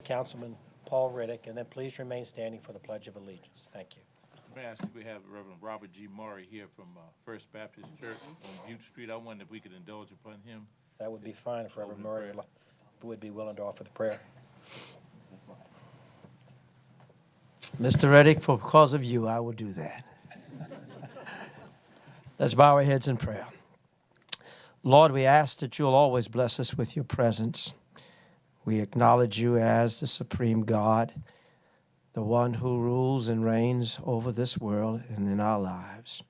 Councilman Paul Riddick, and then please remain standing for the Pledge of Allegiance. Thank you. May I ask if we have Reverend Robert G. Murray here from First Baptist Church on Butte Street? I wonder if we could indulge upon him. That would be fine if Reverend Murray would be willing to offer the prayer. Mr. Reddick, for because of you, I will do that. Let's bow our heads in prayer. Lord, we ask that you'll always bless us with your presence. We acknowledge you as the supreme God, the one who rules and reigns over this world and in our lives.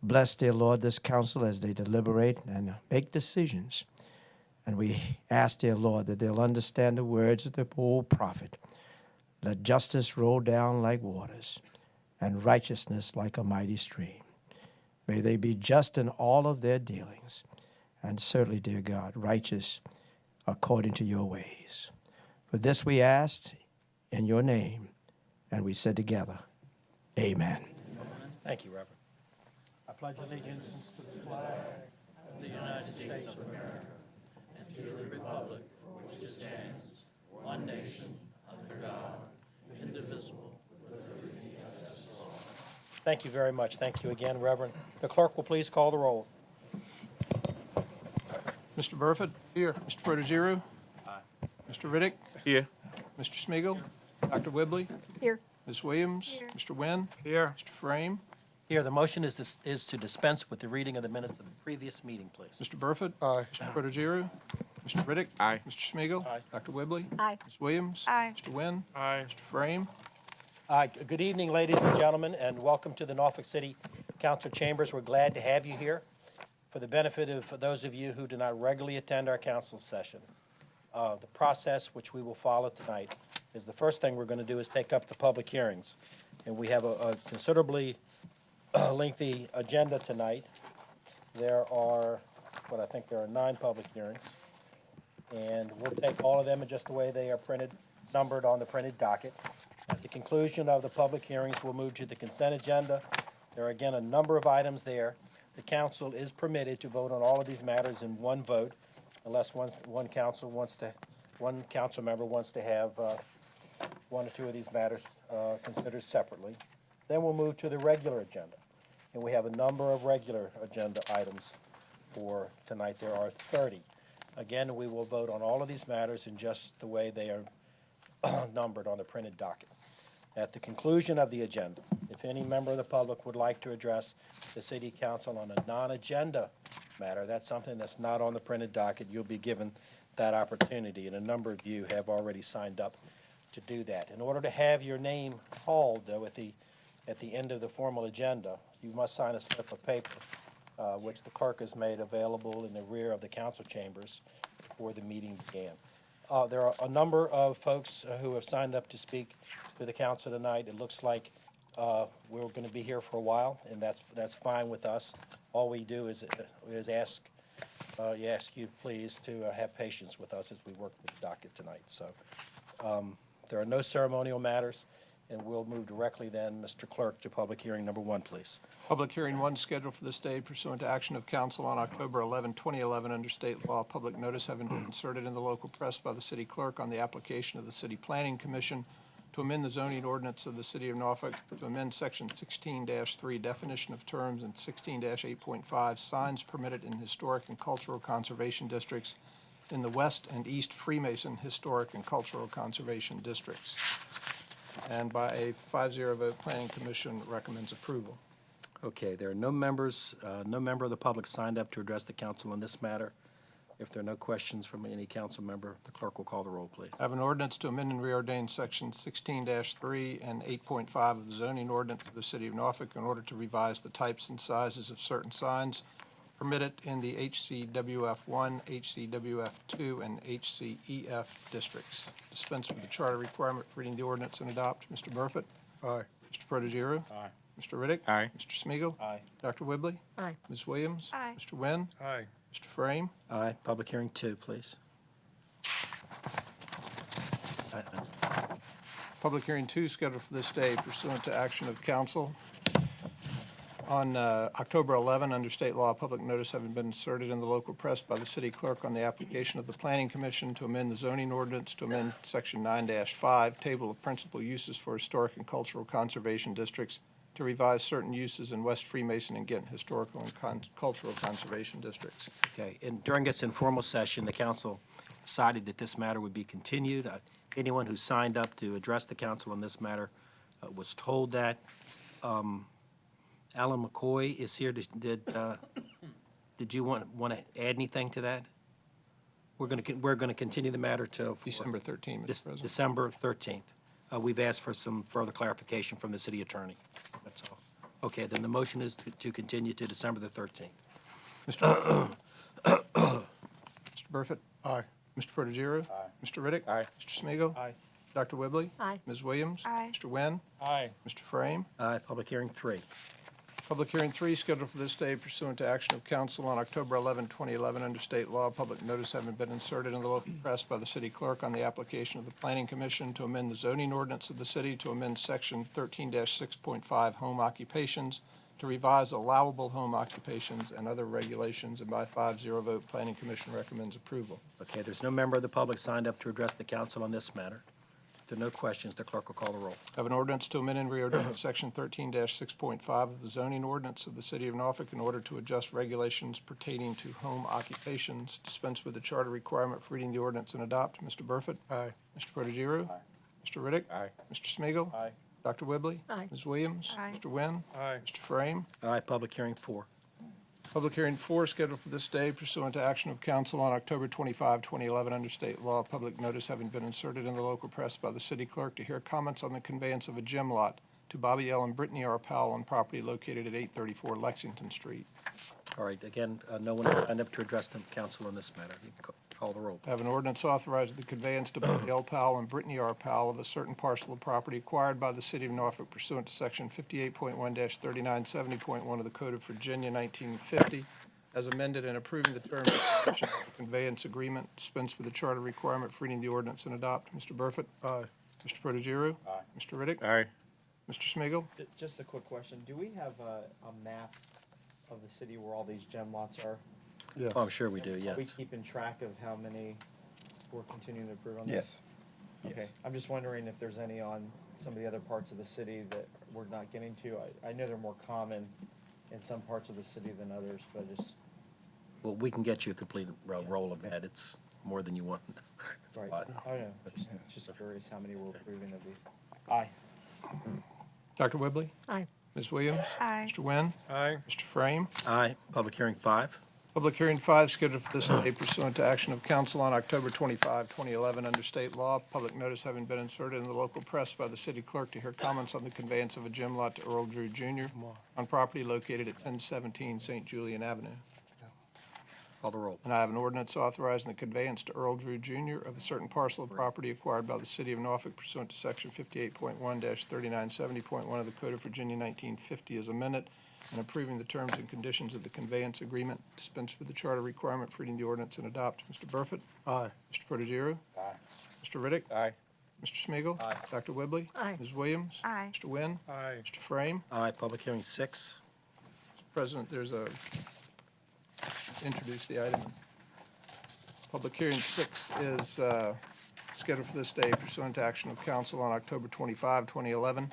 Bless, dear Lord, this council as they deliberate and make decisions. And we ask, dear Lord, that they'll understand the words of the old prophet. Let justice roll down like waters and righteousness like a mighty stream. May they be just in all of their dealings, and certainly, dear God, righteous according to your ways. For this we asked in your name, and we said together, amen. Thank you, Reverend. I pledge allegiance to the flag of the United States of America and to the republic for which it stands, one nation, under God, indivisible, with liberty and justice for all. Thank you very much. Thank you again, Reverend. The clerk will please call the roll. Mr. Burford? Here. Mr. Protogiru? Aye. Mr. Riddick? Here. Mr. Smeagol? Dr. Whibley? Here. Ms. Williams? Here. Mr. Wynn? Here. Mr. Frame? Here, the motion is to dispense with the reading of the minutes of the previous meeting, please. Mr. Burford? Aye. Mr. Protogiru? Mr. Riddick? Aye. Mr. Smeagol? Aye. Dr. Whibley? Aye. Ms. Williams? Aye. Mr. Wynn? Aye. Mr. Frame? Good evening, ladies and gentlemen, and welcome to the Norfolk City Council Chambers. We're glad to have you here. For the benefit of those of you who do not regularly attend our council sessions, the process which we will follow tonight is the first thing we're going to do is take up the public hearings. And we have a considerably lengthy agenda tonight. There are 9 public hearings. And we'll take all of them in just the way they are numbered on the printed docket. At the conclusion of the public hearings, we'll move to the consent agenda. There are again a number of items there. The council is permitted to vote on all of these matters in one vote, unless one council member wants to have one or two of these matters considered separately. Then we'll move to the regular agenda, and we have a number of regular agenda items for tonight. There are 30. Again, we will vote on all of these matters in just the way they are numbered on the printed docket. At the conclusion of the agenda, if any member of the public would like to address the city council on a non-agenda matter, that's something that's not on the printed docket, you'll be given that opportunity, and a number of you have already signed up to do that. In order to have your name called, though, at the end of the formal agenda, you must sign a slip of paper, which the clerk has made available in the rear of the council chambers before the meeting began. There are a number of folks who have signed up to speak to the council tonight. It looks like we're going to be here for a while, and that's fine with us. All we do is ask you please to have patience with us as we work with the docket tonight. So there are no ceremonial matters, and we'll move directly then, Mr. Clerk, to public hearing number 1, please. Public hearing 1 scheduled for this day pursuant to action of council on October 11, 2011 under state law. Public notice having been inserted in the local press by the city clerk on the application of the City Planning Commission to amend the zoning ordinance of the City of Norfolk to amend Section 16-3 definition of terms and 16-8.5 signs permitted in historic and cultural conservation districts in the West and East Freemason Historic and Cultural Conservation Districts. And by a 5-0 vote, Planning Commission recommends approval. Okay, there are no member of the public signed up to address the council on this matter. If there are no questions from any council member, the clerk will call the roll, please. I have an ordinance to amend and reordain Section 16-3 and 8.5 of the zoning ordinance of the City of Norfolk in order to revise the types and sizes of certain signs permitted in the HCWF1, HCWF2, and HCEF districts. Dispense with the charter requirement for reading the ordinance and adopt. Mr. Burford? Aye. Mr. Protogiru? Aye. Mr. Riddick? Aye. Mr. Smeagol? Aye. Dr. Whibley? Aye. Ms. Williams? Aye. Mr. Wynn? Aye. Mr. Frame? Aye. Public hearing 2, please. Public hearing 2 scheduled for this day pursuant to action of council On October 11, under state law, public notice having been inserted in the local press by the city clerk on the application of the Planning Commission to amend the zoning ordinance to amend Section 9-5, Table of Principal Uses for Historic and Cultural Conservation Districts, to revise certain uses in West Freemason and Ghent Historical and Cultural Conservation Districts. Okay, and during its informal session, the council decided that this matter would be continued. Anyone who signed up to address the council on this matter was told that. Alan McCoy is here. Did you want to add anything to that? We're going to continue the matter till December 13, Mr. President. December 13th. We've asked for some further clarification from the city attorney. That's all. Okay, then the motion is to continue to December the 13th. Mr. Burford? Aye. Mr. Protogiru? Aye. Mr. Riddick? Aye. Mr. Smigiel, Aye. Dr. Whibley? Aye. Ms. Williams? Aye. Mr. Wynn? Aye. Mr. Frame? Aye, public hearing 3. Public hearing 3 scheduled for this day pursuant to action of council on October 11, 2011, under state law. Public notice having been inserted in the local press by the city clerk on the application of the Planning Commission to amend the zoning ordinance of the city to amend Section 13-6.5 home occupations, to revise allowable home occupations and other regulations, and by 5-0 vote, Planning Commission recommends approval. Okay, there's no member of the public signed up to address the council on this matter. If there are no questions, the clerk will call the roll. I have an ordinance to amend and reorder Section 13-6.5 of the zoning ordinance of the city of Norfolk in order to adjust regulations pertaining to home occupations. Dispense with the charter requirement for reading the ordinance and adopt. Mr. Burford? Aye. Mr. Protogiru? Aye. Mr. Riddick? Aye. Mr. Smigiel, Aye. Dr. Whibley? Aye. Ms. Williams? Aye. Mr. Wynn? Aye. Mr. Frame? Aye, public hearing 4. Public hearing 4 scheduled for this day pursuant to action of council on October 25, 2011, under state law. Public notice having been inserted in the local press by the city clerk to hear comments on the conveyance of a gym lot to Bobby L. and Brittany R. Powell on property located at 834 Lexington Street. All right, again, no one has signed up to address the council on this matter. You can call the roll. I have an ordinance authorizing the conveyance to Bobby L. Powell and Brittany R. Powell of a certain parcel of property acquired by the city of Norfolk pursuant to Section 58.1-3970.1 of the Code of Virginia, 1950, as amended, and approving the terms and conditions of the conveyance agreement. Dispense with the charter requirement for reading the ordinance and adopt. Mr. Burford? Aye. Mr. Protogiru? Aye. Mr. Riddick? Aye. Mr. Smigiel, Just a quick question. Do we have a map of the city where all these gem lots are? Oh, I'm sure we do, Are we yes. keeping track of how many we're continuing to approve on this? Yes. Okay. I'm just wondering if there's any on some of the other parts of the city that we're not getting to. I know they're more common in some parts of the city than others, but just, Well, we can get you a complete roll of that. It's more than you want. It's a right. lot. I don't know. Just curious how many we're approving of these. Aye. Dr. Whibley? Aye. Ms. Williams? Aye. Mr. Wynn? Aye. Mr. Frame? Aye, public hearing 5. Public hearing 5 scheduled for this day pursuant to action of council on October 25, 2011, under state law. Public notice having been inserted in the local press by the city clerk to hear comments on the conveyance of a gym lot to Earl Drew Jr. on property located at 1017 St. Julian Avenue. Call the roll. And I have an ordinance authorizing the conveyance to Earl Drew Jr. of a certain parcel of property acquired by the city of Norfolk pursuant to Section 58.1-3970.1 of the Code of Virginia, 1950, as amended, and approving the terms and conditions of the conveyance agreement. Dispense with the charter requirement for reading the ordinance and adopt. Mr. Burford? Aye. Mr. Protogiru? Aye. Mr. Riddick? Aye. Mr. Smigiel, Aye. Dr. Whibley? Aye. Ms. Williams? Aye. Mr. Wynn? Aye. Mr. Frame? Aye, public hearing 6. Mr. President, there's a, introduce the item. Public hearing 6 is scheduled for this day pursuant to action of council on October 25, 2011.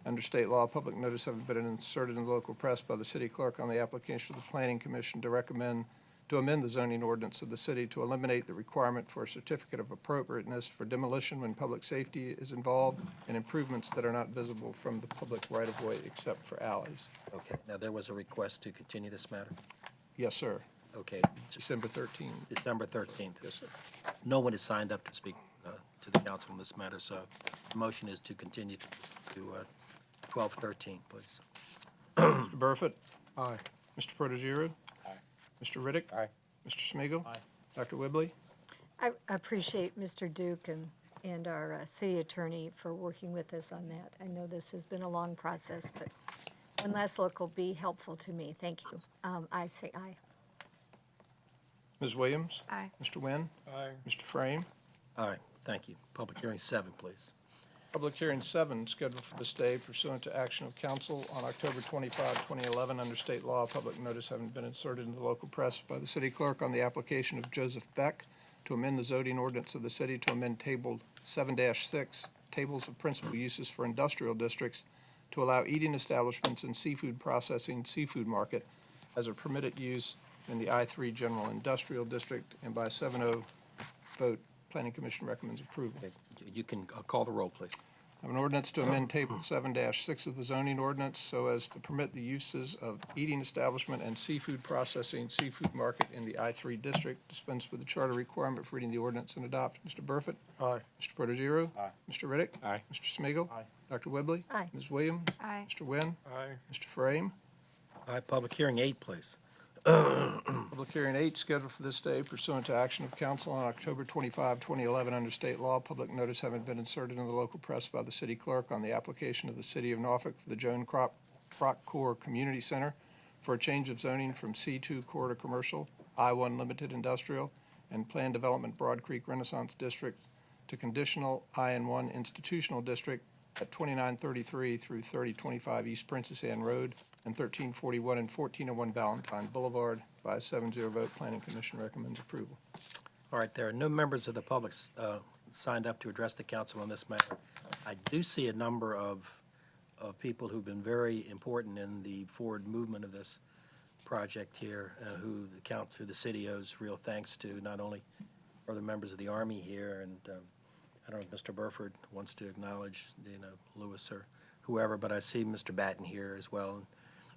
Under state law, public notice having been inserted in the local press by the city clerk on the application of the Planning Commission to recommend to amend the zoning ordinance of the city to eliminate the requirement for a certificate of appropriateness for demolition when public safety is involved and improvements that are not visible from the public right-of-way except for alleys. Okay, now there was a request to continue this matter. Yes, sir. Okay, December 13. December 13th. Yes, sir. No one has signed up to speak to the council on this matter, so the motion is to continue to 12:13, please. Mr. Burford? Aye. Mr. Protogiru? Aye. Mr. Riddick? Aye. Mr. Smigiel, Aye. Dr. Whibley? I appreciate Mr. Duke and our city attorney for working with us on that. I know this has been a long process, but one last look will be helpful to me. Thank you. I say aye. Ms. Williams? Aye. Mr. Wynn? Aye. Mr. Frame? All right, thank you. Public hearing 7, please. Public hearing 7 scheduled for this day pursuant to action of council on October 25, 2011, under state law. Public notice having been inserted in the local press by the city clerk on the application of Joseph Beck to amend the zoning ordinance of the city to amend Table 7-6, Tables of Principal Uses for Industrial Districts, to allow eating establishments and seafood processing seafood market as a permitted use in the I-3 General Industrial District, and by a 7-0 vote, Planning Commission recommends approval. Okay, you can call the roll, please. I have an ordinance to amend Table 7-6 of the zoning ordinance so as to permit the uses of eating establishment and seafood processing seafood market in the I-3 district. Dispense with the charter requirement for reading the ordinance and adopt. Mr. Burford? Aye. Mr. Protogiru? Aye. Mr. Riddick? Aye. Mr. Smigiel, Aye. Dr. Whibley? Aye. Ms. Williams? Aye. Mr. Wynn? Aye. Mr. Frame? Aye, public hearing 8, please. Public hearing 8 scheduled for this day pursuant to action of council on October 25, 2011, under state law. Public notice having been inserted in the local press by the city clerk on the application of the city of Norfolk for the Joan Kroc Core Community Center for a change of zoning from C2 Core to Commercial, I-1 Limited Industrial, and Planned Development Broad Creek Renaissance District to conditional IN1 Institutional District at 2933 through 3025 East Princess Anne Road and 1341 and 1401 Valentine Boulevard. By a 7-0 vote, Planning Commission recommends approval. All right, there are no members of the public signed up to address the council on this matter. I do see a number of people who've been very important in the forward movement of this project here, who the city owes real thanks to. Not only are the members of the Army here, and I don't know if Mr. Burford wants to acknowledge, Lewis or whoever, but I see Mr. Batten here as well. And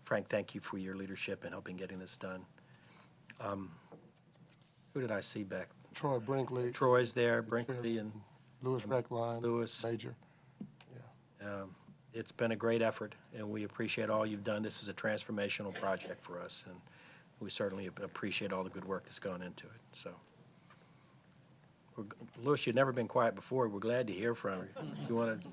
Frank, thank you for your leadership in helping getting this done. Who did I see back? Troy Brinkley, Troy's there, Brinkley and Lewis Reckline. Lewis. Major. It's been a great effort, and we appreciate all you've done. This is a transformational project for us, and we certainly appreciate all the good work that's gone into it. So, Lewis, you've never been quiet before. We're glad to hear from you. You want to?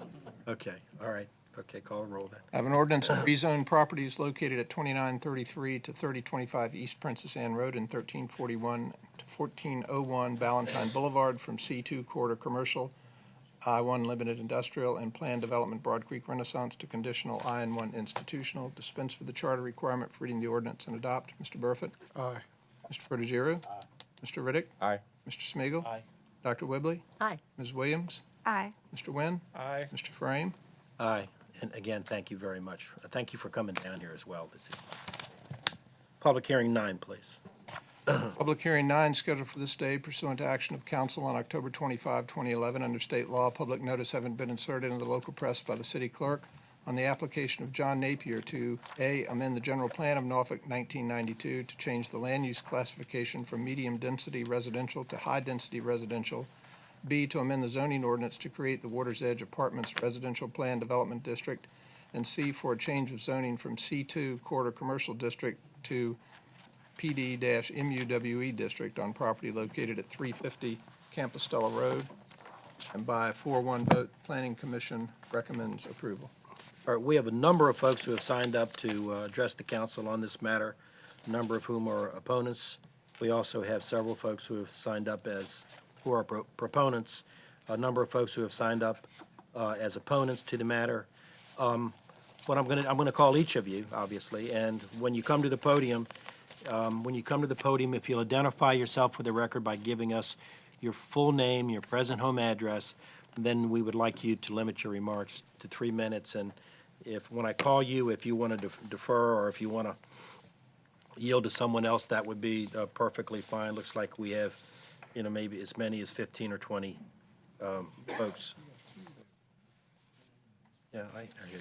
Okay, all right. Okay, call a roll then. I have an ordinance to rezone properties located at 2933 to 3025 East Princess Anne Road and 1341 to 1401 Valentine Boulevard from C2 Core to Commercial, I-1 Limited Industrial, and Planned Development Broad Creek Renaissance to conditional IN1 Institutional. Dispense with the charter requirement for reading the ordinance and adopt. Mr. Burford? Aye. Mr. Protogiru? Aye. Mr. Riddick? Aye. Mr. Smigiel, Aye. Dr. Whibley? Aye. Ms. Williams? Aye. Mr. Wynn? Aye. Mr. Frame? Aye, and again, thank you very much. Thank you for coming down here as well this evening. Public hearing 9, please. Public hearing 9 scheduled for this day pursuant to action of council on October 25, 2011, under state law. Public notice having been inserted in the local press by the city clerk on the application of John Napier to A, amend the general plan of Norfolk 1992 to change the land use classification from medium-density residential to high-density residential. B, to amend the zoning ordinance to create the Water's Edge Apartments Residential Plan Development District. And C, for a change of zoning from C2 Core to Commercial District to PD-MUWE District on property located at 350 Campostella Road. And by a 4-1 vote, Planning Commission recommends approval. All right, we have a number of folks who have signed up to address the council on this matter, a number of whom are opponents. We also have several folks who have signed up who are proponents, a number of folks who have signed up as opponents to the matter. I'm going to call each of you, obviously, and when you come to the podium, if you'll identify yourself for the record by giving us your full name, your present home address, then we would like you to limit your remarks to 3 minutes. And when I call you, if you want to defer or if you want to yield to someone else, that would be perfectly fine. Looks like we have, maybe as many as 15 or 20 folks. Yeah, I hear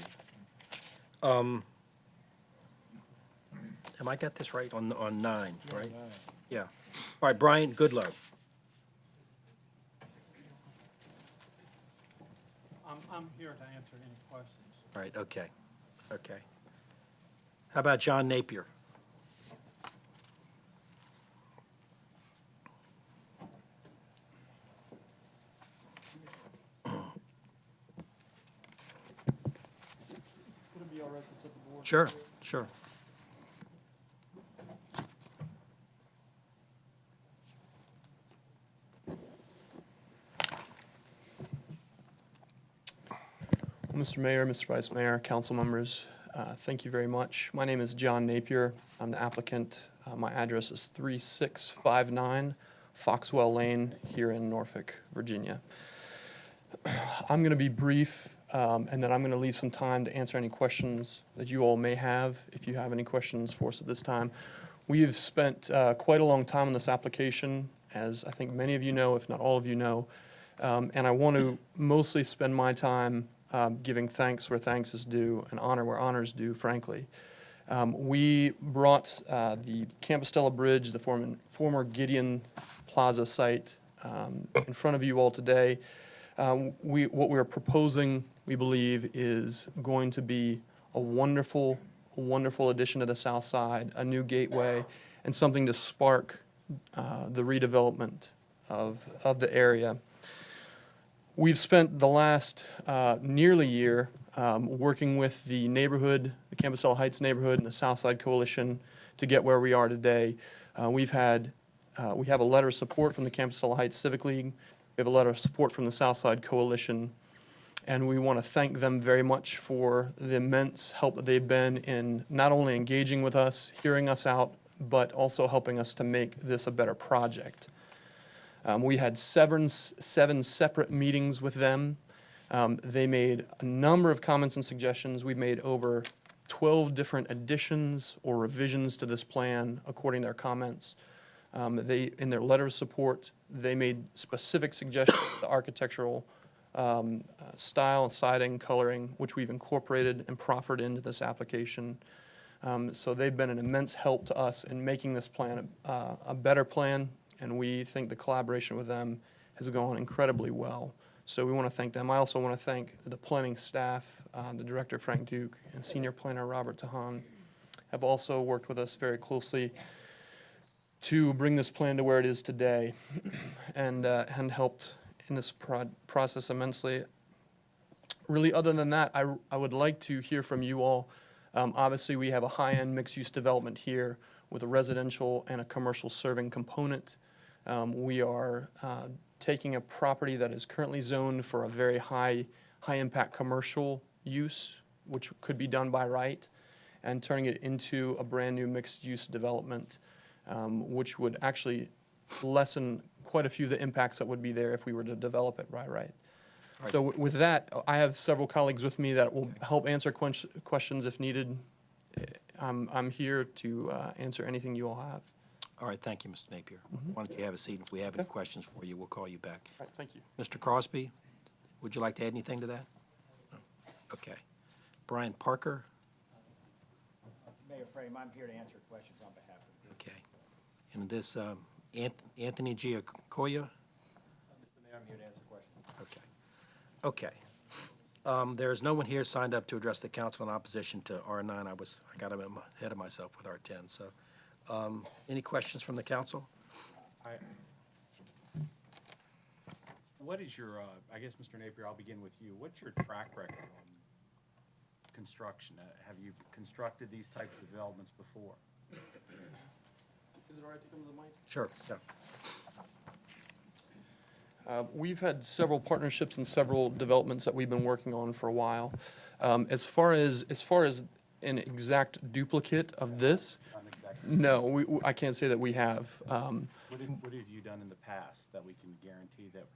you. Am I got this right on 9, right? Yeah. All right, Brian Goodlow. I'm here to answer any questions. All right, okay. How about John Napier? Would it be all right to set the board? Sure. Mr. Mayor, Mr. Vice Mayor, council members, thank you very much. My name is John Napier. I'm the applicant. My address is 3659 Foxwell Lane here in Norfolk, Virginia. I'm going to be brief, and then I'm going to leave some time to answer any questions that you all may have, if you have any questions for us at this time. We've spent quite a long time on this application, as I think many of you know, if not all of you know, and I want to mostly spend my time giving thanks where thanks is due and honor where honor is due, frankly. We brought the Campostella Bridge, the former Gideon Plaza site, in front of you all today. What we are proposing, we believe, is going to be a wonderful addition to the south side, a new gateway, and something to spark the redevelopment of the area. We've spent the last nearly year working with the neighborhood, the Campostella Heights neighborhood and the Southside Coalition to get where we are today. We have a letter of support from the Campostella Heights Civic League. We have a letter of support from the Southside Coalition. And we want to thank them very much for the immense help that they've been in not only engaging with us, hearing us out, but also helping us to make this a better project. We had seven separate meetings with them. They made a number of comments and suggestions. We've made over 12 different additions or revisions to this plan according to their comments. In their letter of support, they made specific suggestions to the architectural style, siding, coloring, which we've incorporated and proffered into this application. So they've been an immense help to us in making this plan a better plan, and we think the collaboration with them has gone incredibly well. So we want to thank them. I also want to thank the planning staff, the director, Frank Duke, and senior planner, Robert Tahan, have also worked with us very closely to bring this plan to where it is today and helped in this process immensely. Really, other than that, I would like to hear from you all. Obviously, we have a high-end mixed-use development here with a residential and a commercial serving component. We are taking a property that is currently zoned for a very high-impact commercial use, which could be done by right, and turning it into a brand-new mixed-use development, which would actually lessen quite a few of the impacts that would be there if we were to develop it by right. So with that, I have several colleagues with me that will help answer questions if needed. I'm here to answer anything you all have. All right, thank you, Mr. Napier. Why don't you have a seat? If we have any questions for you, we'll call you back. All right, thank you. Mr. Crosby, would you like to add anything to that? No. Okay. Brian Parker? Mayor Frame, I'm here to answer questions on behalf of the group. Okay. And this Anthony Giacoya? Mr. Mayor, I'm here to answer questions. Okay. There is no one here signed up to address the council in opposition to R9. I got ahead of myself with R10. So, any questions from the council? What is your, I guess, Mr. Napier, I'll begin with you. What's your track record on construction? Have you constructed these types of developments before? Is it all right to come to the mic? Sure. Yeah. We've had several partnerships and several developments that we've been working on for a while. As far as an exact duplicate of this, no, I can't say that we have. What have you done in the past that we can guarantee that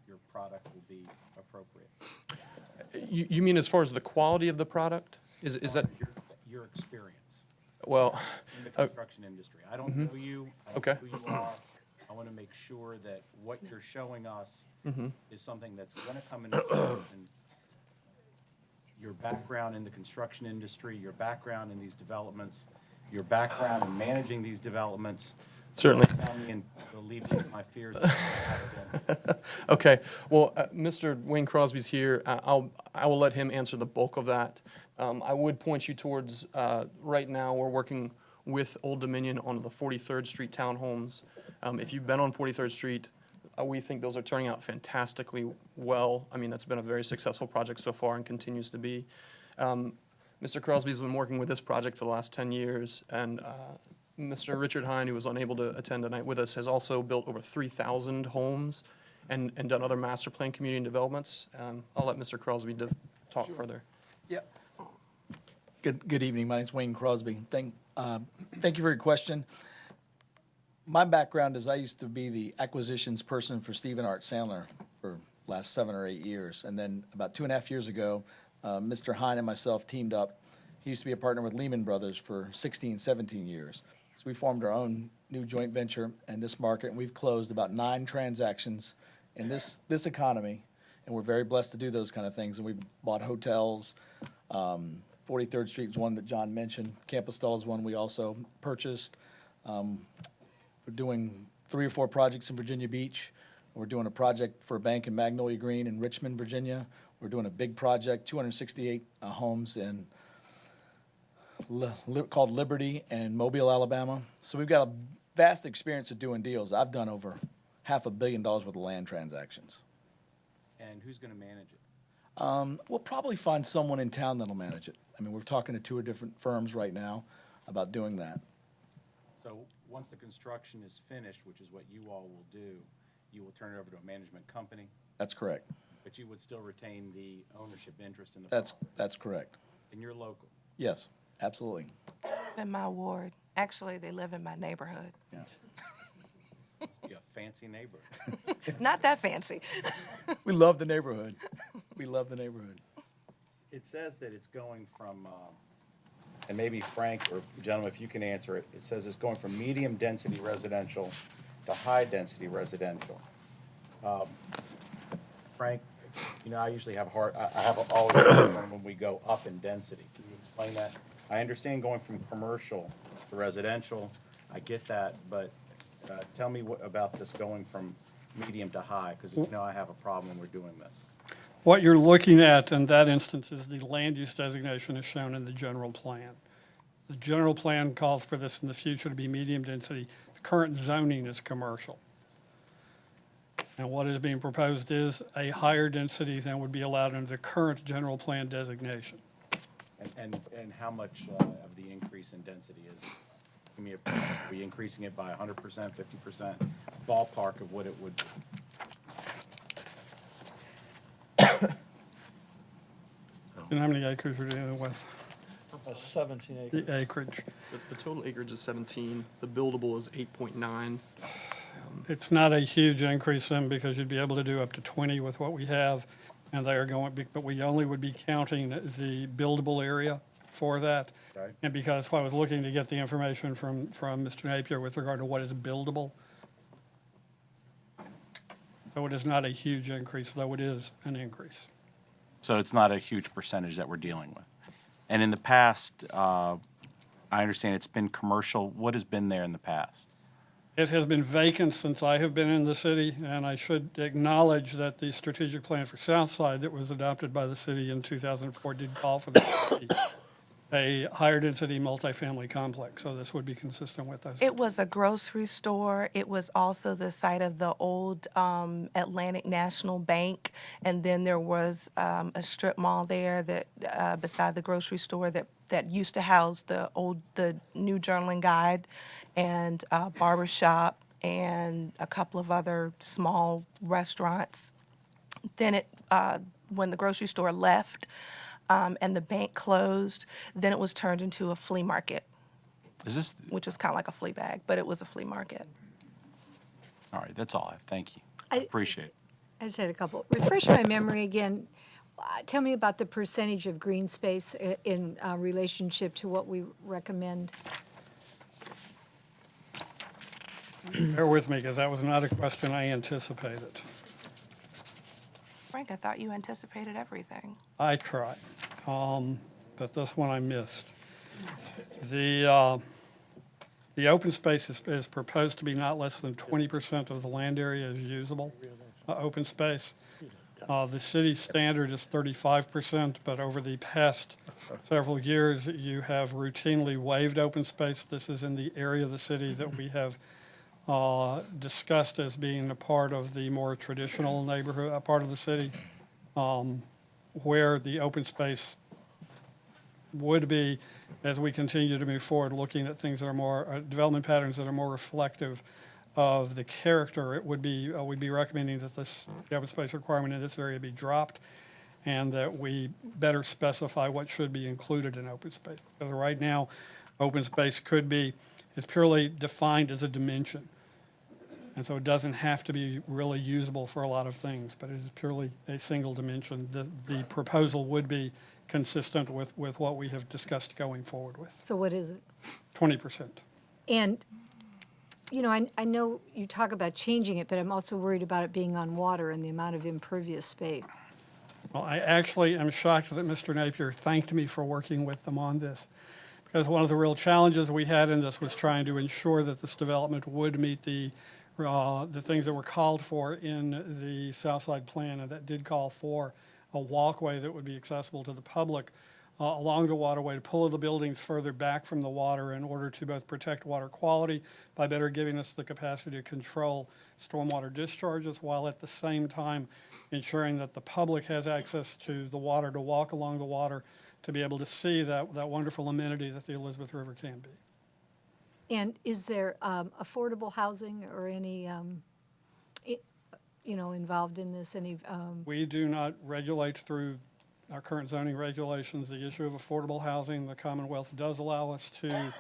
your product will be appropriate? You mean as far as the quality of the product? Is that your experience? Well, in the construction industry. I don't know you. I don't Okay. know who you are. I want to make sure that what you're showing us is something that's going to come into fruition. Your background in the construction industry, your background in these developments, your background in managing these developments. certainly. And alleviate my fears. Okay. Well, Mr. Wayne Crosby's here. I will let him answer the bulk of that. I would point you towards, right now, we're working with Old Dominion on the 43rd Street townhomes. If you've been on 43rd Street, we think those are turning out fantastically well. I mean, that's been a very successful project so far and continues to be. Mr. Crosby's been working with this project for the last 10 years, and Mr. Richard Hine, who was unable to attend tonight with us, has also built over 3,000 homes and done other master plan community developments. I'll let Mr. Crosby talk further. Yeah. Good evening. My name's Wayne Crosby. Thank you for your question. My background is I used to be the acquisitions person for Stephen Art Sandler for the last 7 or 8 years. And then about 2.5 years ago, Mr. Hine and myself teamed up. He used to be a partner with Lehman Brothers for 16, 17 years. So we formed our own new joint venture in this market, and we've closed about 9 transactions in this economy. And we're very blessed to do those kind of things. And we've bought hotels. 43rd Street is one that John mentioned. Campostel is one we also purchased. We're doing 3 or 4 projects in Virginia Beach. We're doing a project for a bank in Magnolia Green in Richmond, Virginia. We're doing a big project, 268 homes in called Liberty and Mobile, Alabama. So we've got a vast experience of doing deals. I've done over $500 million worth of land transactions. And who's going to manage it? We'll probably find someone in town that'll manage it. I mean, we're talking to 2 different firms right now about doing that. So once the construction is finished, which is what you all will do, you will turn it over to a management company, That's correct. but you would still retain the ownership interest in the That's farm. correct. And you're local. Yes, absolutely. In my ward. Actually, they live in my neighborhood. Yeah. Must be a fancy neighbor. Not that fancy. We love the neighborhood. We love the neighborhood. It says that it's going from, and maybe Frank or gentlemen, if you can answer it, it says it's going from medium-density residential to high-density residential. Frank, you know, I usually have I have always when we go up in density. Can you explain that? I understand going from commercial to residential. I get that, but tell me about this going from medium to high, because you know I have a problem when we're doing this. What you're looking at in that instance is the land use designation is shown in the general plan. The general plan calls for this in the future to be medium density. The current zoning is commercial. And what is being proposed is a higher density than would be allowed under the current general plan designation. And how much of the increase in density is it? Give me are we increasing it by 100%, 50%, ballpark of what it would be? And how many acres you're dealing with? 17 acres. The acreage. The total acreage is 17. The buildable is 8.9. It's not a huge increase then, because you'd be able to do up to 20 with what we have, and they are going, but we only would be counting the buildable area for that. Right. And because I was looking to get the information from Mr. Napier with regard to what is buildable. So it is not a huge increase, though it is an increase. So it's not a huge percentage that we're dealing with. And in the past, I understand it's been commercial. What has been there in the past? It has been vacant since I have been in the city, and I should acknowledge that the strategic plan for Southside that was adopted by the city in 2004 did call for a higher density multifamily complex, so this would be consistent with those. It was a grocery store. It was also the site of the old Atlantic National Bank. And then there was a strip mall there that beside the grocery store that used to house the New Journal and Guide and barber shop and a couple of other small restaurants. Then when the grocery store left, and the bank closed, then it was turned into a flea market, Is this, which was kind of like a flea bag, but it was a flea market. all right, that's all I have. Thank you. I- Appreciate it. I just had a couple. Refresh my memory again. Tell me about the percentage of green space in relationship to what we recommend. Bear with me, because that was not a question I anticipated. Frank, I thought you anticipated everything. I tried, but this one I missed. The open space is proposed to be not less than 20% of the land area is usable, open space. The city standard is 35%, but over the past several years, you have routinely waived open space. This is in the area of the city that we have discussed as being a part of the more traditional neighborhood, a part of the city, where the open space would be, as we continue to move forward, looking at things that are more, development patterns that are more reflective of the character. It would be, we'd be recommending that the open space requirement in this area be dropped, and that we better specify what should be included in open space. Because right now, open space is purely defined as a dimension. And so it doesn't have to be really usable for a lot of things, but it is purely a single dimension. The proposal would be consistent with what we have discussed going forward with, So what is it? 20%. And, you know, I know you talk about changing it, but I'm also worried about it being on water and the amount of impervious space. Well, I actually am shocked that Mr. Napier thanked me for working with them on this, because one of the real challenges we had in this was trying to ensure that this development would meet the things that were called for in the Southside Plan, and that did call for a walkway that would be accessible to the public along the waterway to pull the buildings further back from the water in order to both protect water quality by better giving us the capacity to control stormwater discharges, while at the same time ensuring that the public has access to the water, to walk along the water, to be able to see that wonderful amenity that the Elizabeth River can be. And is there affordable housing or any, involved in this? We do not regulate through our current zoning regulations the issue of affordable housing. The Commonwealth does allow us to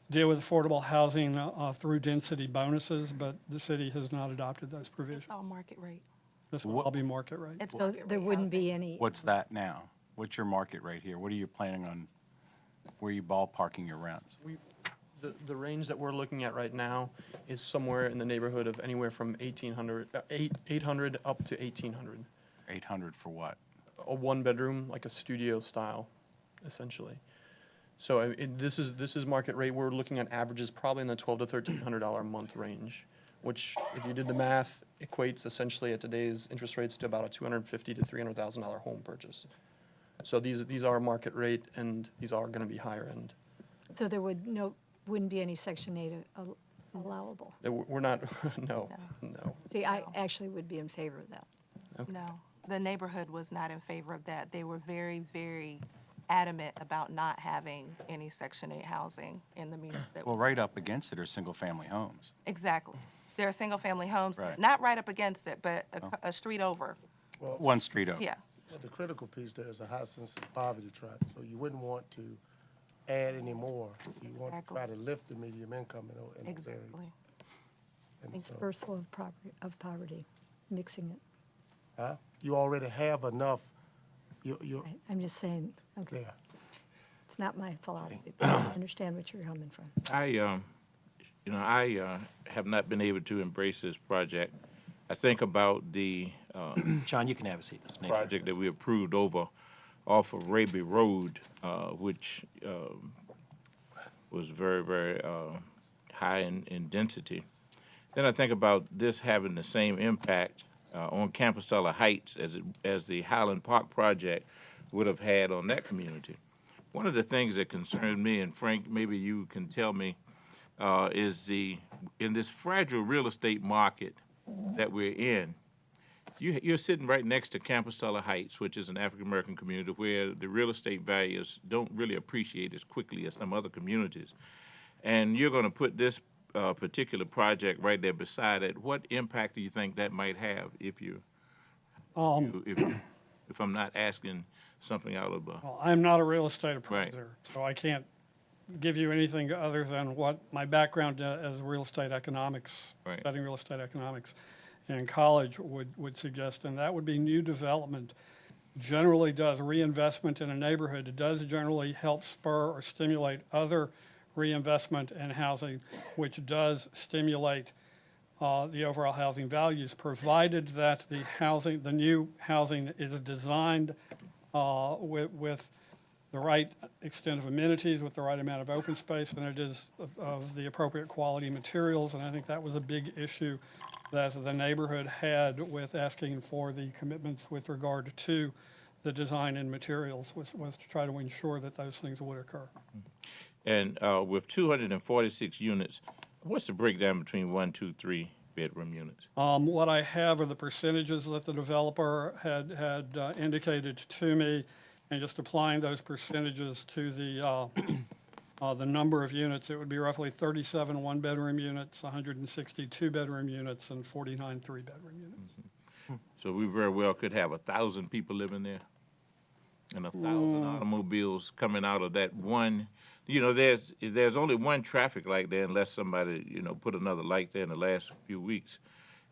deal with affordable housing through density bonuses, but the city has not adopted those provisions. It's all market rate. This will all be market rate. It's So market there rate wouldn't be housing. any. What's that now? What's your market rate here? What are you planning on, where are you ballparking your rents? The range that we're looking at right now is somewhere in the neighborhood of anywhere from 800 up to 1,800. 800 for what? A one-bedroom, like a studio style, essentially. So this is market rate. We're looking at averages probably in the $1,200 to $1,300 a month range, which, if you did the math, equates essentially at today's interest rates to about a $250,000 to $300,000 home purchase. So these are market rate, and these are going to be higher end. So there wouldn't be any Section 8 allowable? We're not. No. See, I actually would be in favor of that. No, the neighborhood was not in favor of that. They were very, very adamant about not having any Section 8 housing in the meetings that. Well, right up against it are single-family homes. Exactly. There are single-family homes, Right. not right up against it, but a street over. One street over. Yeah. But the critical piece there is a high sensitive poverty trap, so you wouldn't want to add any more. You want to try to lift the medium income in those areas. Exactly. And so, Dispersal of poverty, mixing it. you already have enough, you're I'm just saying, okay, there. it's not my philosophy, but I understand what you're coming from. I have not been able to embrace this project. I think about the John, you can have a seat. project that we approved off of Raby Road, which was very, very high in density. Then I think about this having the same impact on Compostela Heights as the Highland Park project would have had on that community. One of the things that concerned me, and Frank, maybe you can tell me, is in this fragile real estate market that we're in, you're sitting right next to Compostela Heights, which is an African-American community where the real estate values don't really appreciate as quickly as some other communities. And you're going to put this particular project right there beside it. What impact do you think that might have if I'm not asking something out of Well, I'm not a real estate appraiser, so I can't give you anything other than what my background as real estate economics, studying real estate economics in college would suggest, and that would be new development generally does reinvestment in a neighborhood. It does generally help spur or stimulate other reinvestment in housing, which does stimulate the overall housing values, provided that the new housing is designed with the right extent of amenities, with the right amount of open space, and it is of the appropriate quality materials. And I think that was a big issue that the neighborhood had with asking for the commitments with regard to the design and materials, was to try to ensure that those things would occur. And with 246 units, what's the breakdown between 1, 2, 3 bedroom units? What I have are the percentages that the developer had indicated to me, and just applying those percentages to the number of units, it would be roughly 37 one-bedroom units, 160 two-bedroom units, and 49 three-bedroom units. So we very well could have 1,000 people living there. and 1,000 automobiles coming out of that one. You know, there's only one traffic light there unless somebody, you know, put another light there in the last few weeks.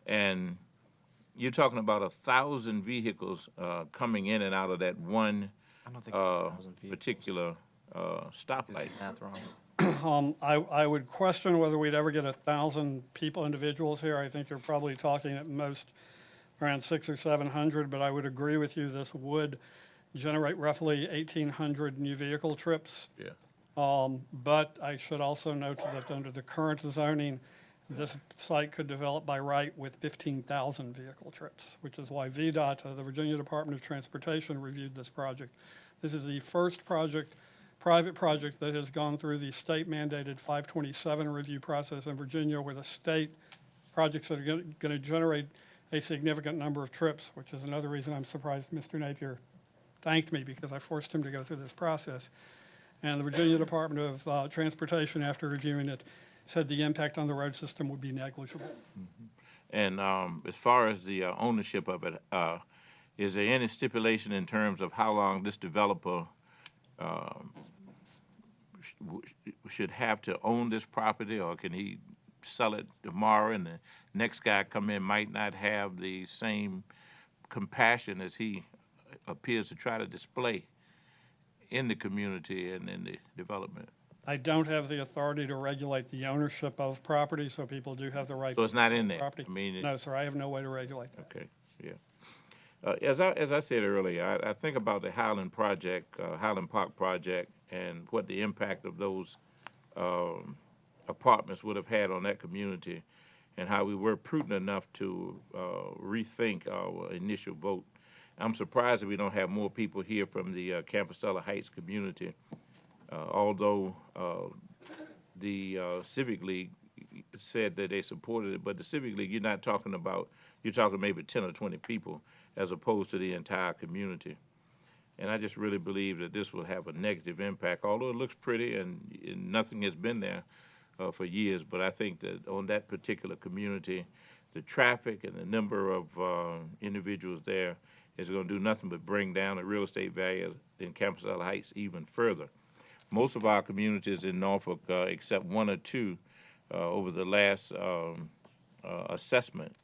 And you're talking about 1,000 vehicles coming in and out of that one particular stoplight. I would question whether we'd ever get 1,000 individuals here. I think you're probably talking at most around 600 or 700, but I would agree with you, this would generate roughly 1,800 new vehicle trips. Yeah. But I should also note that under the current zoning, this site could develop by right with 15,000 vehicle trips, which is why VDOT, the Virginia Department of Transportation, reviewed this project. This is the first private project that has gone through the state-mandated 527 review process in Virginia, where the state projects that are going to generate a significant number of trips, which is another reason I'm surprised Mr. Napier thanked me, because I forced him to go through this process. And the Virginia Department of Transportation, after reviewing it, said the impact on the road system would be negligible. Mm-hmm. And as far as the ownership of it, is there any stipulation in terms of how long this developer should have to own this property, or can he sell it tomorrow and the next guy come in might not have the same compassion as he appears to try to display in the community and in the development? I don't have the authority to regulate the ownership of property, so people do have the right. So it's not in there? Property. I mean, no, sir, I have no way to regulate that. Okay, yeah. As I said earlier, I think about the Highland project, Highland Park project, and what the impact of those apartments would have had on that community, and how we were prudent enough to rethink our initial vote. I'm surprised that we don't have more people here from the Campostella Heights community, although the Civic League said that they supported it, but the Civic League, you're talking maybe 10 or 20 people as opposed to the entire community. And I just really believe that this will have a negative impact, although it looks pretty and nothing has been there for years. But I think that on that particular community, the traffic and the number of individuals there is going to do nothing but bring down the real estate value in Campostella Heights even further. Most of our communities in Norfolk, except one or two, over the last assessment,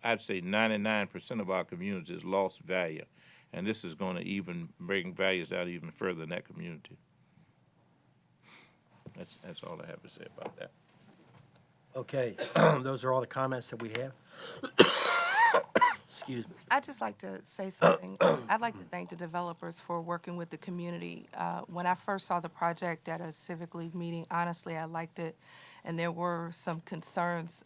I'd say 99% of our communities lost value, and this is going to even bring values out even further in that community. That's all I have to say about that. Okay, those are all the comments that we have. Excuse me. I'd just like to say something. I'd like to thank the developers for working with the community. When I first saw the project at a Civic League meeting, honestly, I liked it, and there were some concerns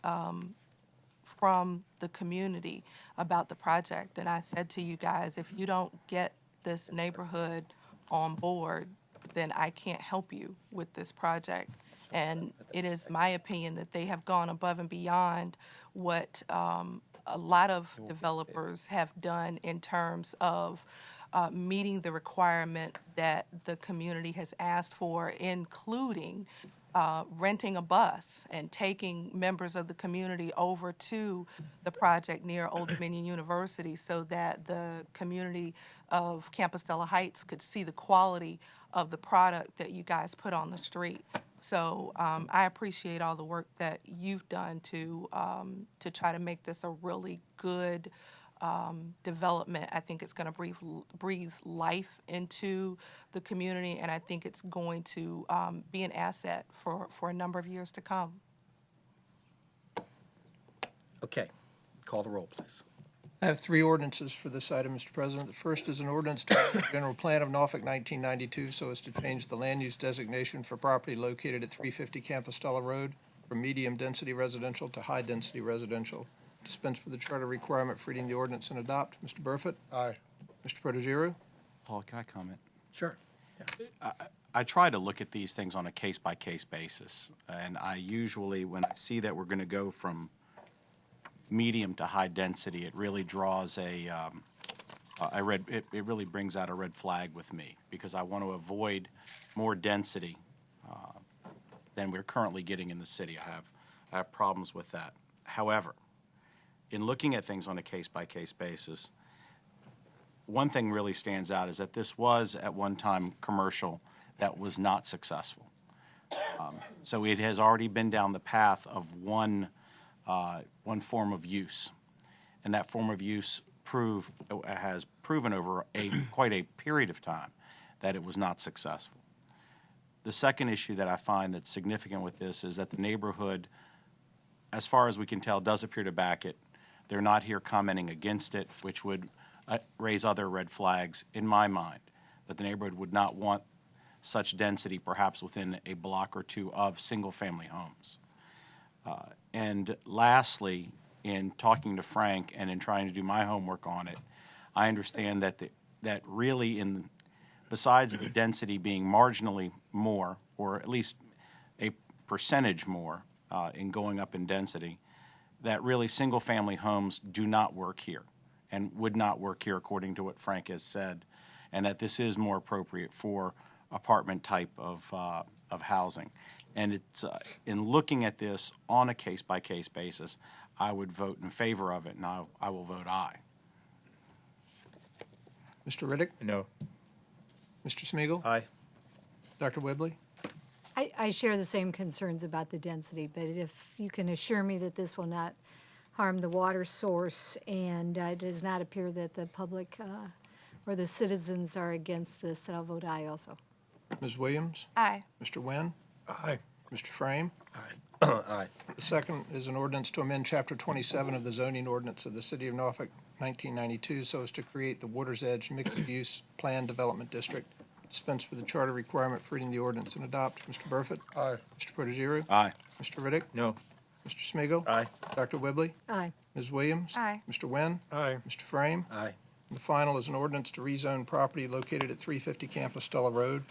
from the community about the project. And I said to you guys, if you don't get this neighborhood on board, then I can't help you with this project. And it is my opinion that they have gone above and beyond what a lot of developers have done in terms of meeting the requirements that the community has asked for, including renting a bus and taking members of the community over to the project near Old Dominion University so that the community of Campostella Heights could see the quality of the product that you guys put on the street. So I appreciate all the work that you've done to try to make this a really good development. I think it's going to breathe life into the community, and I think it's going to be an asset for a number of years to come. Okay, call the roll, please. I have three ordinances for this item, Mr. President. The first is an ordinance to amend the general plan of Norfolk 1992 so as to change the land use designation for property located at 350 Campostella Road from medium-density residential to high-density residential. Dispense with the charter requirement for reading the ordinance and adopt. Mr. Burford? Aye. Mr. Protogiru? Paul, can I comment? Sure. I try to look at these things on a case-by-case basis, and I usually, when I see that we're going to go from medium to high density, it really draws it really brings out a red flag with me, because I want to avoid more density than we're currently getting in the city. I have problems with that. However, in looking at things on a case-by-case basis, one thing really stands out is that this was at one time commercial that was not successful. So it has already been down the path of one form of use, and that form of use has proven over quite a period of time that it was not successful. The second issue that I find that's significant with this is that the neighborhood, as far as we can tell, does appear to back it. They're not here commenting against it, which would raise other red flags in my mind, that the neighborhood would not want such density perhaps within a block or two of single-family homes. And lastly, in talking to Frank and in trying to do my homework on it, I understand that really besides the density being marginally more, or at least a percentage more in going up in density, that really single-family homes do not work here and would not work here according to what Frank has said, and that this is more appropriate for apartment type of housing. And it's in looking at this on a case-by-case basis, I would vote in favor of it, and I will vote aye. Mr. Riddick? No. Mr. Smigiel? Aye. Dr. Whibley? I share the same concerns about the density, but if you can assure me that this will not harm the water source, and it does not appear that the public or the citizens are against this, then I'll vote aye also. Ms. Williams? Aye. Mr. Wynn? Aye. Mr. Frame? Aye. The second is an ordinance to amend Chapter 27 of the zoning ordinance of the City of Norfolk, 1992, so as to create the Water's Edge Mixed-Use Plan Development District. Dispense with the charter requirement for reading the ordinance and adopt. Mr. Burford? Aye. Mr. Protogiru? Aye. Mr. Riddick? No. Mr. Smigiel, Aye. Dr. Whibley? Aye. Ms. Williams? Aye. Mr. Wynn? Aye. Mr. Frame? Aye. And the final is an ordinance to rezone property located at 350 Campostella Road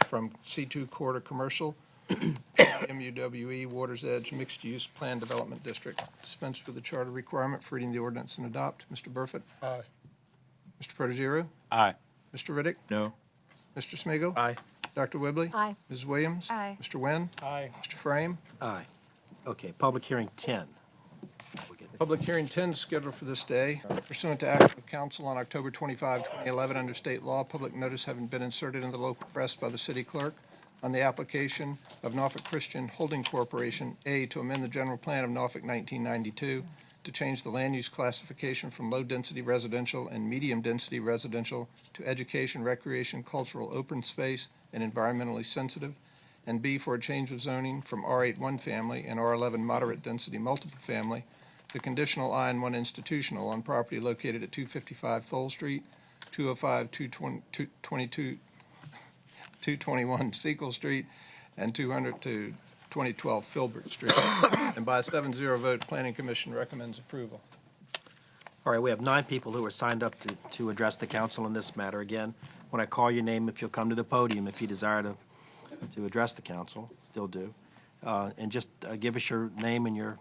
from C2 Corridor Commercial MUWE Water's Edge Mixed Use Plan Development District. Dispense with the charter requirement for reading the ordinance and adopt. Mr. Burford? Aye. Mr. Protogiru? Aye. Mr. Riddick? No. Mr. Smigiel, Aye. Dr. Whibley? Aye. Ms. Williams? Aye. Mr. Wynn? Aye. Mr. Frame? Aye. Okay, public hearing 10. Public hearing 10 is scheduled for this day. Pursuant to act of council on October 25, 2011, under state law, public notice having been inserted in the local press by the city clerk on the application of Norfolk Christian Holding Corporation, A, to amend the general plan of Norfolk 1992, to change the land use classification from low-density residential and medium-density residential to education, recreation, cultural, open space, and environmentally sensitive, and B, for a change of zoning from R8 one family and R11 moderate-density multiple family to conditional I-1 institutional on property located at 255 Thole Street, 205, 222, 221 Sequel Street, and 200 to 2012 Filbert Street. And by a 7-0 vote, the Planning Commission recommends approval. All right, we have 9 people who are signed up to address the council in this matter. Again, when I call your name, if you'll come to the podium, if you desire to address the council, still do. And just give us your name and your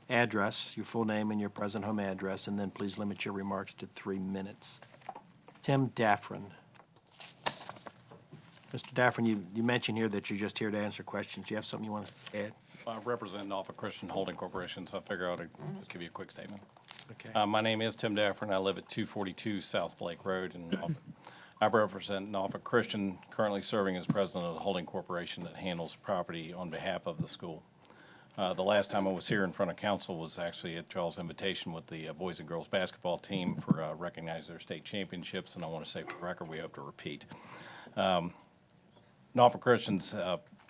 address, your full name and your present home address, and then please limit your remarks to 3 minutes. Tim Daffron. Mr. Daffron, you mentioned here that you're just here to answer questions. Do you have something you want to add? I represent Norfolk Christian Holding Corporation, so I figure I ought to just give you a quick statement. Okay. My name is Tim Daffron. I live at 242 South Blake Road in Norfolk. I represent Norfolk Christian, currently serving as president of the holding corporation that handles property on behalf of the school. The last time I was here in front of council was actually at y'all's invitation with the boys and girls basketball team for recognizing their state championships, and I want to say for the record, we hope to repeat. Norfolk Christians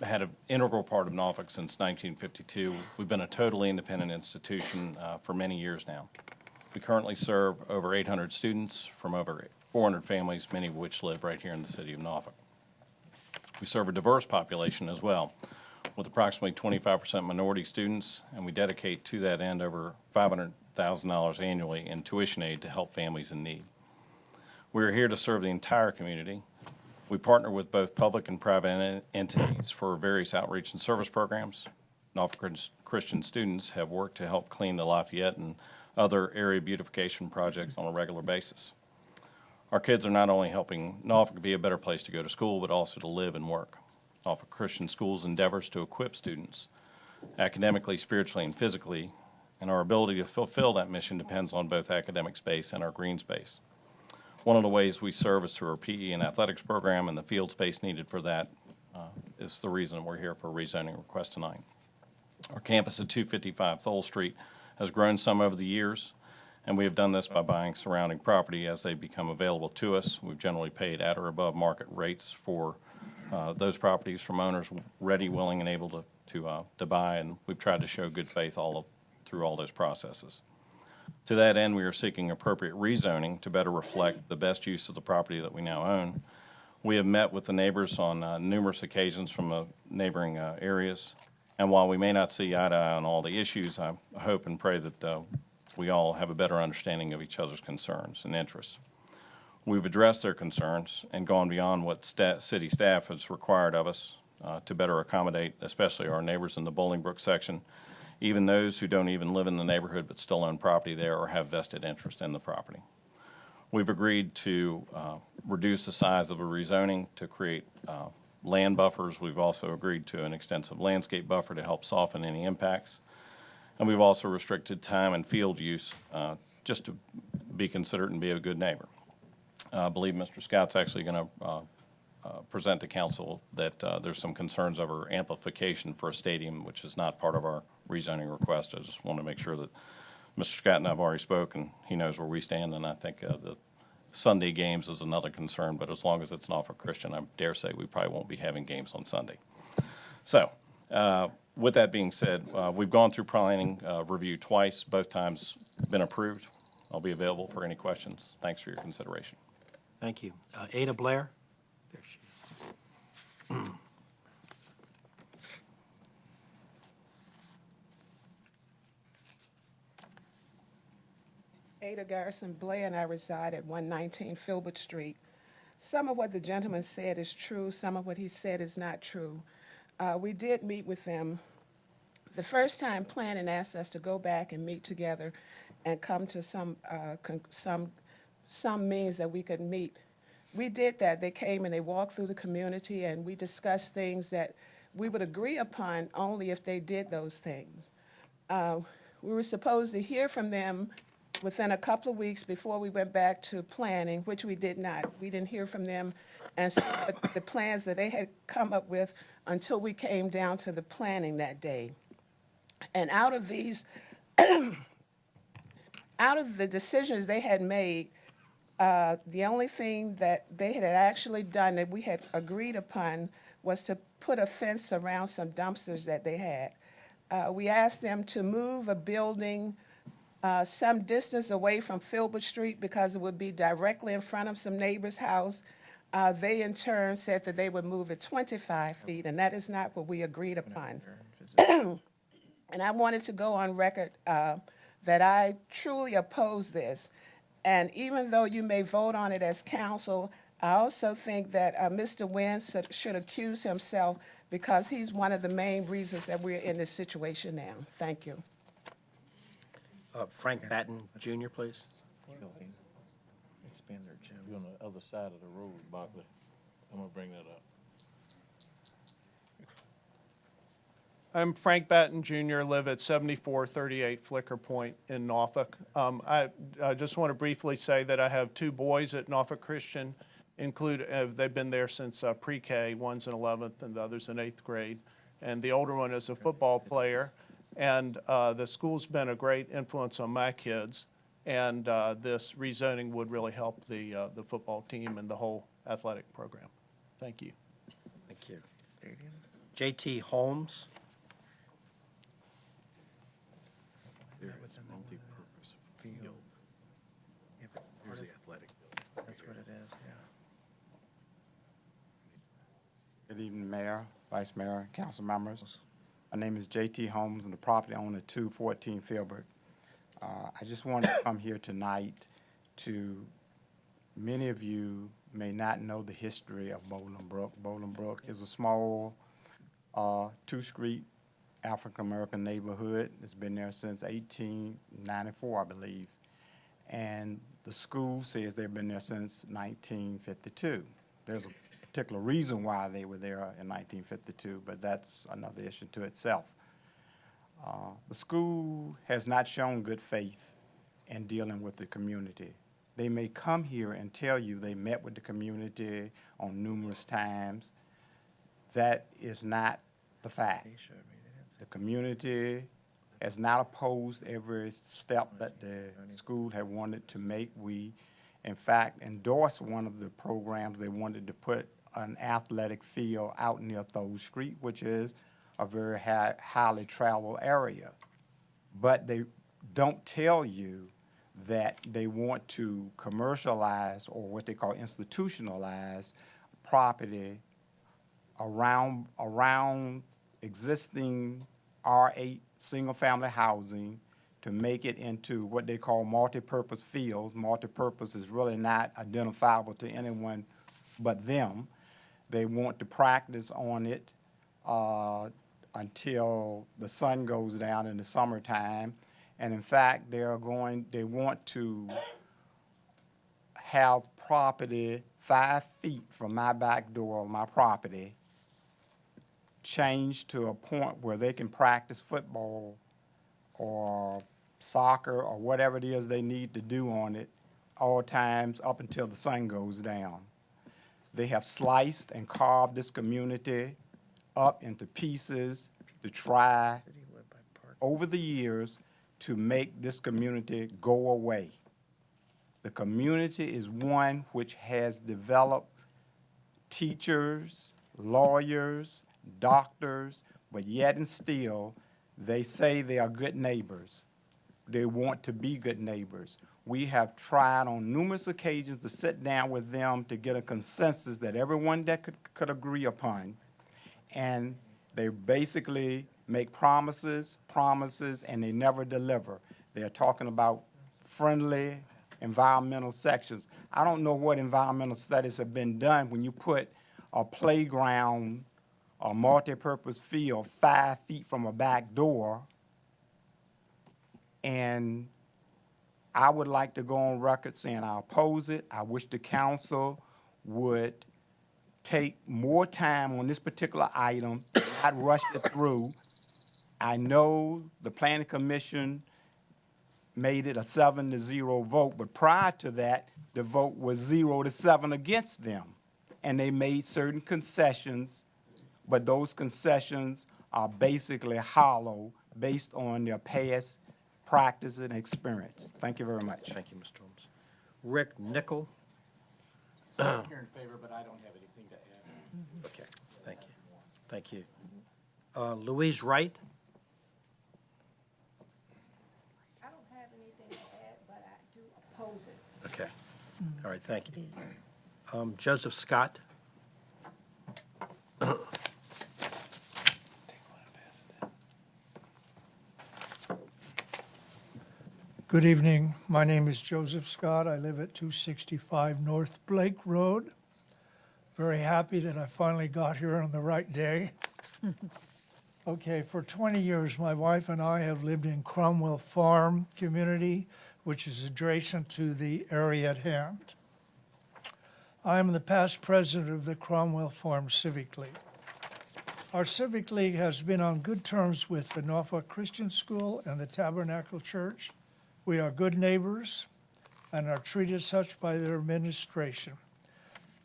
had an integral part of Norfolk since 1952. We've been a totally independent institution for many years now. We currently serve over 800 students from over 400 families, many of which live right here in the city of Norfolk. We serve a diverse population as well, with approximately 25% minority students, and we dedicate to that end over $500,000 annually in tuition aid to help families in need. We are here to serve the entire community. We partner with both public and private entities for various outreach and service programs. Norfolk Christian students have worked to help clean the Lafayette and other area beautification projects on a regular basis. Our kids are not only helping Norfolk be a better place to go to school, but also to live and work. Norfolk Christian Schools endeavors to equip students academically, spiritually, and physically, and our ability to fulfill that mission depends on both academic space and our green space. One of the ways we serve is through our PE and athletics program, and the field space needed for that is the reason we're here for a rezoning request tonight. Our campus at 255 Thole Street has grown some over the years, and we have done this by buying surrounding property as they become available to us. We've generally paid at or above market rates for those properties from owners ready, willing, and able to buy, and we've tried to show good faith through all those processes. To that end, we are seeking appropriate rezoning to better reflect the best use of the property that we now own. We have met with the neighbors on numerous occasions from the neighboring areas, and while we may not see eye to eye on all the issues, I hope and pray that we all have a better understanding of each other's concerns and interests. We've addressed their concerns and gone beyond what city staff has required of us to better accommodate, especially our neighbors in the Bolingbrook section, even those who don't even live in the neighborhood but still own property there or have vested interest in the property. We've agreed to reduce the size of a rezoning to create land buffers. We've also agreed to an extensive landscape buffer to help soften any impacts. And we've also restricted time and field use just to be considerate and be a good neighbor. I believe Mr. Scott's actually going to present to council that there's some concerns over amplification for a stadium, which is not part of our rezoning request. I just want to make sure that Mr. Scott and I have already spoken. He knows where we stand, and I think the Sunday games is another concern, but as long as it's Norfolk Christian, I dare say we probably won't be having games on Sunday. So, with that being said, we've gone through planning review twice, both times been approved. I'll be available for any questions. Thanks for your consideration. Thank you. Ada Blair? There she is. Ada Garrison Blair and I reside at 119 Filbert Street. Some of what the gentleman said is true, some of what he said is not true. We did meet with them. The first time planning asked us to go back and meet together and come to some means that we could meet. We did that. They came and they walked through the community, and we discussed things that we would agree upon only if they did those things. We were supposed to hear from them within a couple of weeks before we went back to planning, which we did not. We didn't hear from them and the plans that they had come up with until we came down to the planning that day. And out of these, out of the decisions they had made, the only thing that they had actually done that we had agreed upon was to put a fence around some dumpsters that they had. We asked them to move a building some distance away from Filbert Street because it would be directly in front of some neighbor's house. They in turn said that they would move it 25 feet, and that is not what we agreed upon. And I wanted to go on record that I truly oppose this. And even though you may vote on it as council, I also think that Mr. Wynn should accuse himself because he's one of the main reasons that we're in this situation now. Thank you. Frank Batten Jr., please. Expand their gym. You're on the other side of the road, Barkley. I'm going to bring that up. I'm Frank Batten Jr., live at 7438 Flicker Point in Norfolk. I just want to briefly say that I have two boys at Norfolk Christian. They've been there since pre-K. One's in 11th and the other's in 8th grade. And the older one is a football player. And the school's been a great influence on my kids. And this rezoning would really help the football team and the whole athletic program. Thank you. Thank you. J.T. Holmes. There is multi-purpose field. Here's the athletic building. That's what it is, yeah. Good evening, Mayor, Vice Mayor, council members. My name is J.T. Holmes. I'm the property owner of 214 Filbert. I just wanted to come here tonight to, many of you may not know the history of Bolingbrook. Bolingbrook is a small two-street African-American neighborhood. It's been there since 1894, I believe. And the school says they've been there since 1952. There's a particular reason why they were there in 1952, but that's another issue to itself. The school has not shown good faith in dealing with the community. They may come here and tell you they met with the community on numerous times. That is not the fact. The community has not opposed every step that the school had wanted to make. We, in fact, endorsed one of the programs. They wanted to put an athletic field out near Thole Street, which is a very highly traveled area. But they don't tell you that they want to commercialize, or what they call institutionalize, property around existing R8 single-family housing to make it into what they call multi-purpose fields. Multi-purpose is really not identifiable to anyone but them. They want to practice on it until the sun goes down in the summertime. And in fact, they want to have property 5 feet from my back door of my property changed to a point where they can practice football or soccer or whatever it is they need to do on it all times up until the sun goes down. They have sliced and carved this community up into pieces to try over the years to make this community go away. The community is one which has developed teachers, lawyers, doctors, but yet and still, they say they are good neighbors. They want to be good neighbors. We have tried on numerous occasions to sit down with them to get a consensus that everyone that could agree upon. And they basically make promises, and they never deliver. They're talking about friendly environmental sections. I don't know what environmental studies have been done when you put a playground, a multi-purpose field 5 feet from a back door. And I would like to go on record saying I oppose it. I wish the council would take more time on this particular item, not rush it through. I know the Planning Commission made it a 7-0 vote, but prior to that, the vote was 0-7 against them. And they made certain concessions, but those concessions are basically hollow based on their past practice and experience. Thank you very much. Thank you, Mr. Holmes. Rick Nickel. I'm here in favor, but I don't have anything to add. Okay, thank you. Thank you. Louise Wright. I don't have anything to add, but I do oppose it. Okay. All right, thank you. Joseph Scott. Good evening. My name is Joseph Scott. I live at 265 North Blake Road. Very happy that I finally got here on the right day. Okay, for 20 years, my wife and I have lived in Cromwell Farm community, which is adjacent to the area at hand. I am the past president of the Cromwell Farm Civic League. Our Civic League has been on good terms with the Norfolk Christian School and the Tabernacle Church. We are good neighbors and are treated such by their administration.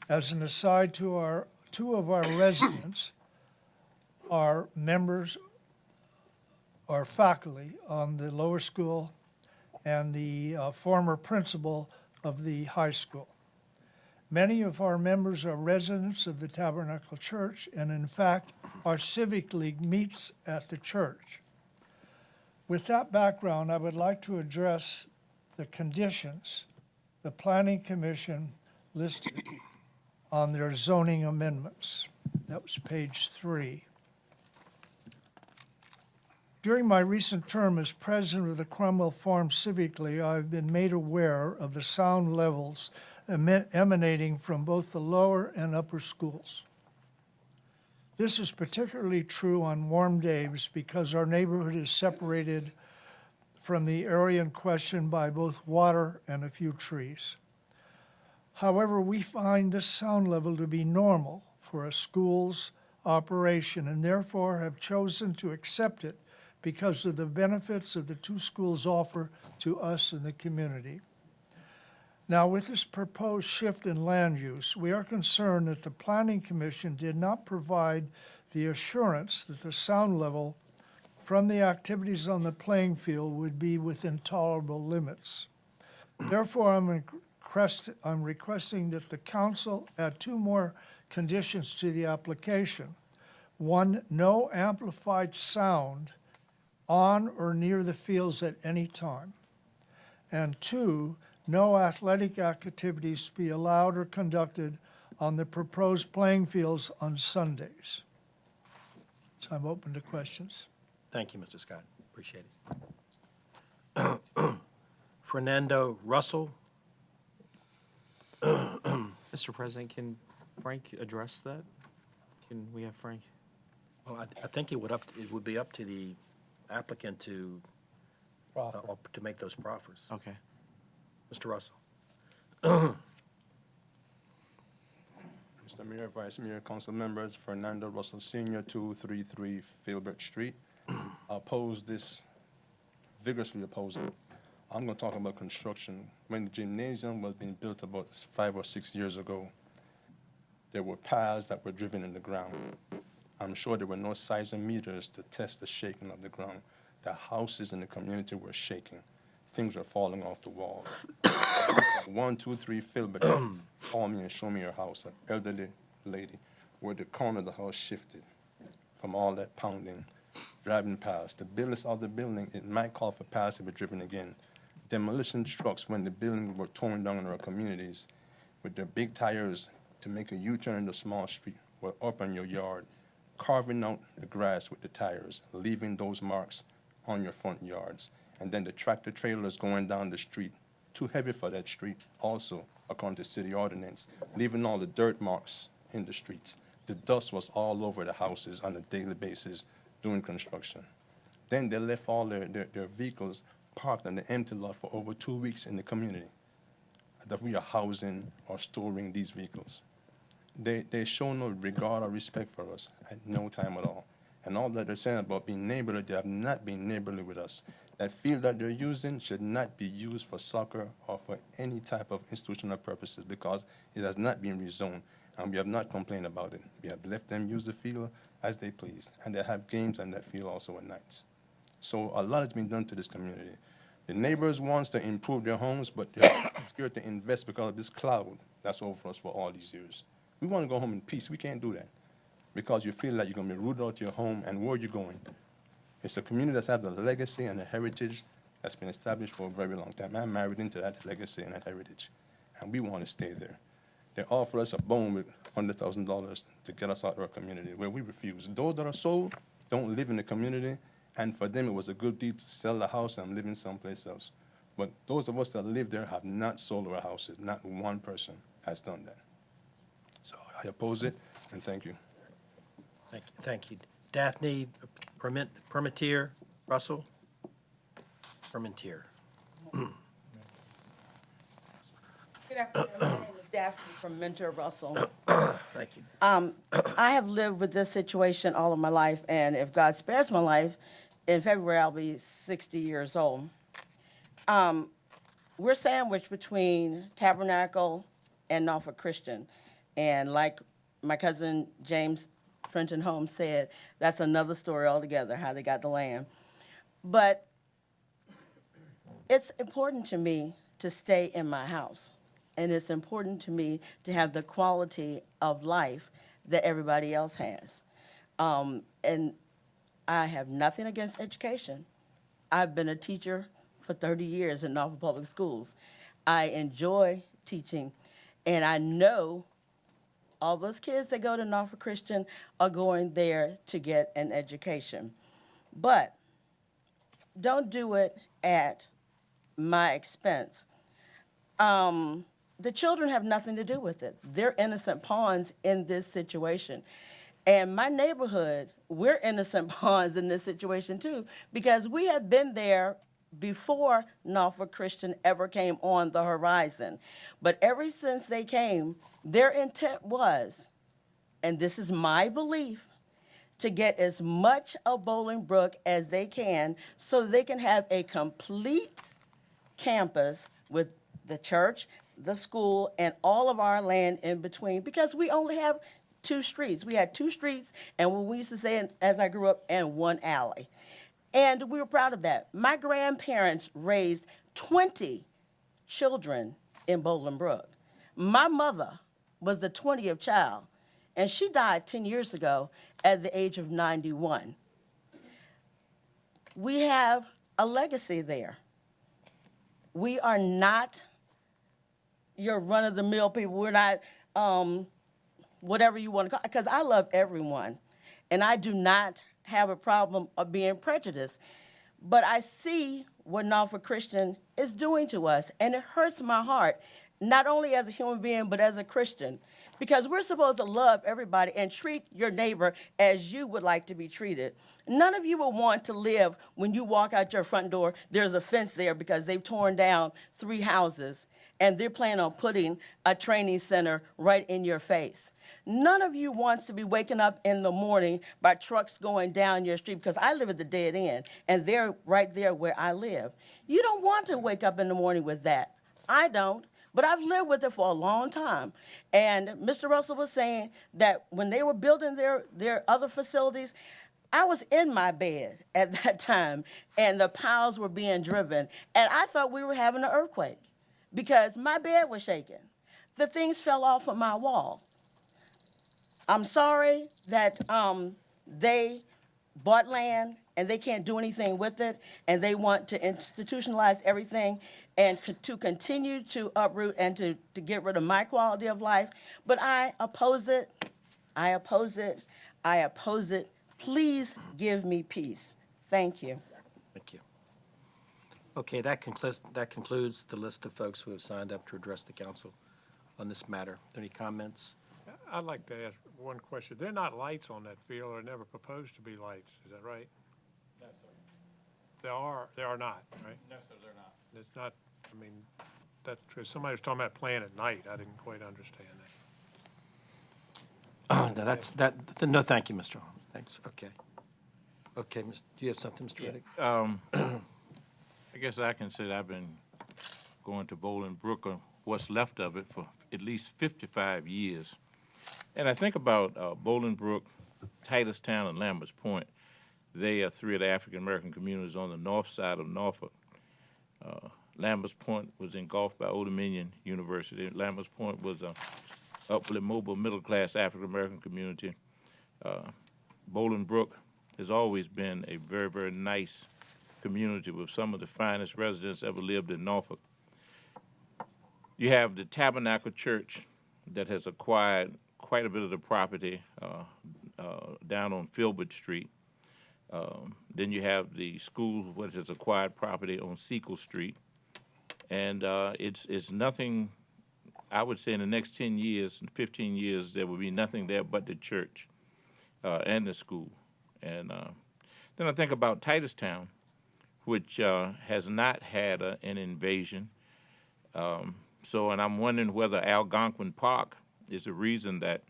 As an aside, two of our residents are members or faculty on the lower school and the former principal of the high school. Many of our members are residents of the Tabernacle Church, and in fact, our Civic League meets at the church. With that background, I would like to address the conditions the Planning Commission listed on their zoning amendments. That was page 3. During my recent term as president of the Cromwell Farm Civic League, I've been made aware of the sound levels emanating from both the lower and upper schools. This is particularly true on warm days because our neighborhood is separated from the area in question by both water and a few trees. However, we find this sound level to be normal for a school's operation and therefore have chosen to accept it because of the benefits of the two schools offer to us in the community. Now, with this proposed shift in land use, we are concerned that the Planning Commission did not provide the assurance that the sound level from the activities on the playing field would be within tolerable limits. Therefore, I'm requesting that the council add 2 more conditions to the application. 1, no amplified sound on or near the fields at any time. And 2, no athletic activities be allowed or conducted on the proposed playing fields on Sundays. So I'm open to questions. Thank you, Mr. Scott. Appreciate it. Fernando Russell. Mr. President, can Frank address that? Can we have Frank? Well, I think it would be up to the applicant to make those proffers. Okay. Mr. Russell. Mr. Mayor, Vice Mayor, Council members, Fernando Russell Sr., 233 Filbert Street. Vigorously oppose it. I'm going to talk about construction. When the gymnasium was being built about 5 or 6 years ago, there were piles that were driven in the ground. I'm sure there were no seismometers to test the shaking of the ground. The houses in the community were shaking. Things were falling off the walls. 123 Filbert, call me and show me your house, an elderly lady, where the corner of the house shifted from all that pounding, driving past. The builders of the building, it might call for piles to be driven again. Demolition trucks, when the buildings were torn down in our communities, with their big tires to make a U-turn in the small street, were up in your yard, carving out the grass with the tires, leaving those marks on your front yards. And then the tractor trailers going down the street, too heavy for that street also, according to city ordinance, leaving all the dirt marks in the streets. The dust was all over the houses on a daily basis doing construction. Then they left all their vehicles parked on the empty lot for over 2 weeks in the community, that we are housing or storing these vehicles. They show no regard or respect for us at no time at all. And all that they're saying about being neighborly, they have not been neighborly with us. That field that they're using should not be used for soccer or for any type of institutional purposes because it has not been rezoned, and we have not complained about it. We have let them use the field as they please, and they have games on that field also at nights. So a lot has been done to this community. The neighbors want to improve their homes, but they're scared to invest because of this cloud that's over us for all these years. We want to go home in peace. We can't do that because you feel like you're going to be rooted out your home, and where are you going? It's a community that's had the legacy and the heritage that's been established for a very long time. I'm married into that legacy and that heritage, and we want to stay there. They offer us a bone with $100,000 to get us out of our community, where we refuse. Those that are sold don't live in the community, and for them it was a good deal to sell the house and live in someplace else. But those of us that live there have not sold our houses. Not one person has done that. So I oppose it, and thank you. Thank you. Daphne Permentier Russell. Permentier. Good afternoon. My name is Daphne from Mentor Russell. Thank you. I have lived with this situation all of my life, and if God spares my life, in February I'll be 60 years old. We're sandwiched between Tabernacle and Norfolk Christian, and like my cousin James Trenton Holmes said, that's another story altogether, how they got the land. But it's important to me to stay in my house. And it's important to me to have the quality of life that everybody else has. And I have nothing against education. I've been a teacher for 30 years in Norfolk Public Schools. I enjoy teaching, and I know all those kids that go to Norfolk Christian are going there to get an education. But don't do it at my expense. The children have nothing to do with it. They're innocent pawns in this situation. And my neighborhood, we're innocent pawns in this situation too, because we have been there before Norfolk Christian ever came on the horizon. But ever since they came, their intent was, and this is my belief, to get as much of Bolingbrook as they can so they can have a complete campus with the church the school, and all of our land in between, because we only have 2 streets. We had 2 streets, and what we used to say, as I grew up, and 1 alley. And we were proud of that. My grandparents raised 20 children in Bolingbrook. My mother was the 20th child, and she died 10 years ago at the age of 91. We have a legacy there. We are not your run-of-the-mill people. We're not whatever you want to call it, because I love everyone, and I do not have a problem of being prejudiced. But I see what Norfolk Christian is doing to us, and it hurts my heart, not only as a human being, but as a Christian, because we're supposed to love everybody and treat your neighbor as you would like to be treated. None of you will want to live when you walk out your front door, there's a fence there because they've torn down 3 houses, and they're planning on putting a training center right in your face. None of you wants to be waking up in the morning by trucks going down your street, because I live at the dead end, and they're right there where I live. You don't want to wake up in the morning with that. I don't, but I've lived with it for a long time. And Mr. Russell was saying that when they were building their other facilities, I was in my bed at that time, and the piles were being driven, and I thought we were having an earthquake because my bed was shaking. The things fell off of my wall. I'm sorry that they bought land and they can't do anything with it, and they want to institutionalize everything and to continue to uproot and to get rid of my quality of life. But I oppose it. I oppose it. I oppose it. Please give me peace. Thank you. Thank you. Okay, that concludes the list of folks who have signed up to address the council on this matter. Are there any comments? I'd like to ask one question. There are not lights on that field, or never proposed to be lights, is that right? No, sir. There are not, right? No, sir, they're not. It's not, I mean, that, somebody was talking about playing at night. I didn't quite understand that. No, thank you, Mr. Holmes. Thanks, okay. Okay, do you have something, Mr. Riddick? I guess I can say that I've been going to Bolingbrook, or what's left of it, for at least 55 years. And I think about Bolingbrook, Titustown, and Lambert's Point. They are 3 of the African-American communities on the north side of Norfolk. Lambert's Point was engulfed by Old Dominion University. Lambert's Point was a upwardly mobile, middle-class African-American community. Bolingbrook has always been a very, very nice community with some of the finest residents ever lived in Norfolk. You have the Tabernacle Church that has acquired quite a bit of the property down on Filbert Street. Then you have the school, which has acquired property on Sequel Street. And it's nothing, I would say in the next 10 years, 15 years, there will be nothing there but the church and the school. And then I think about Titustown, which has not had an invasion. And I'm wondering whether Algonquin Park is the reason that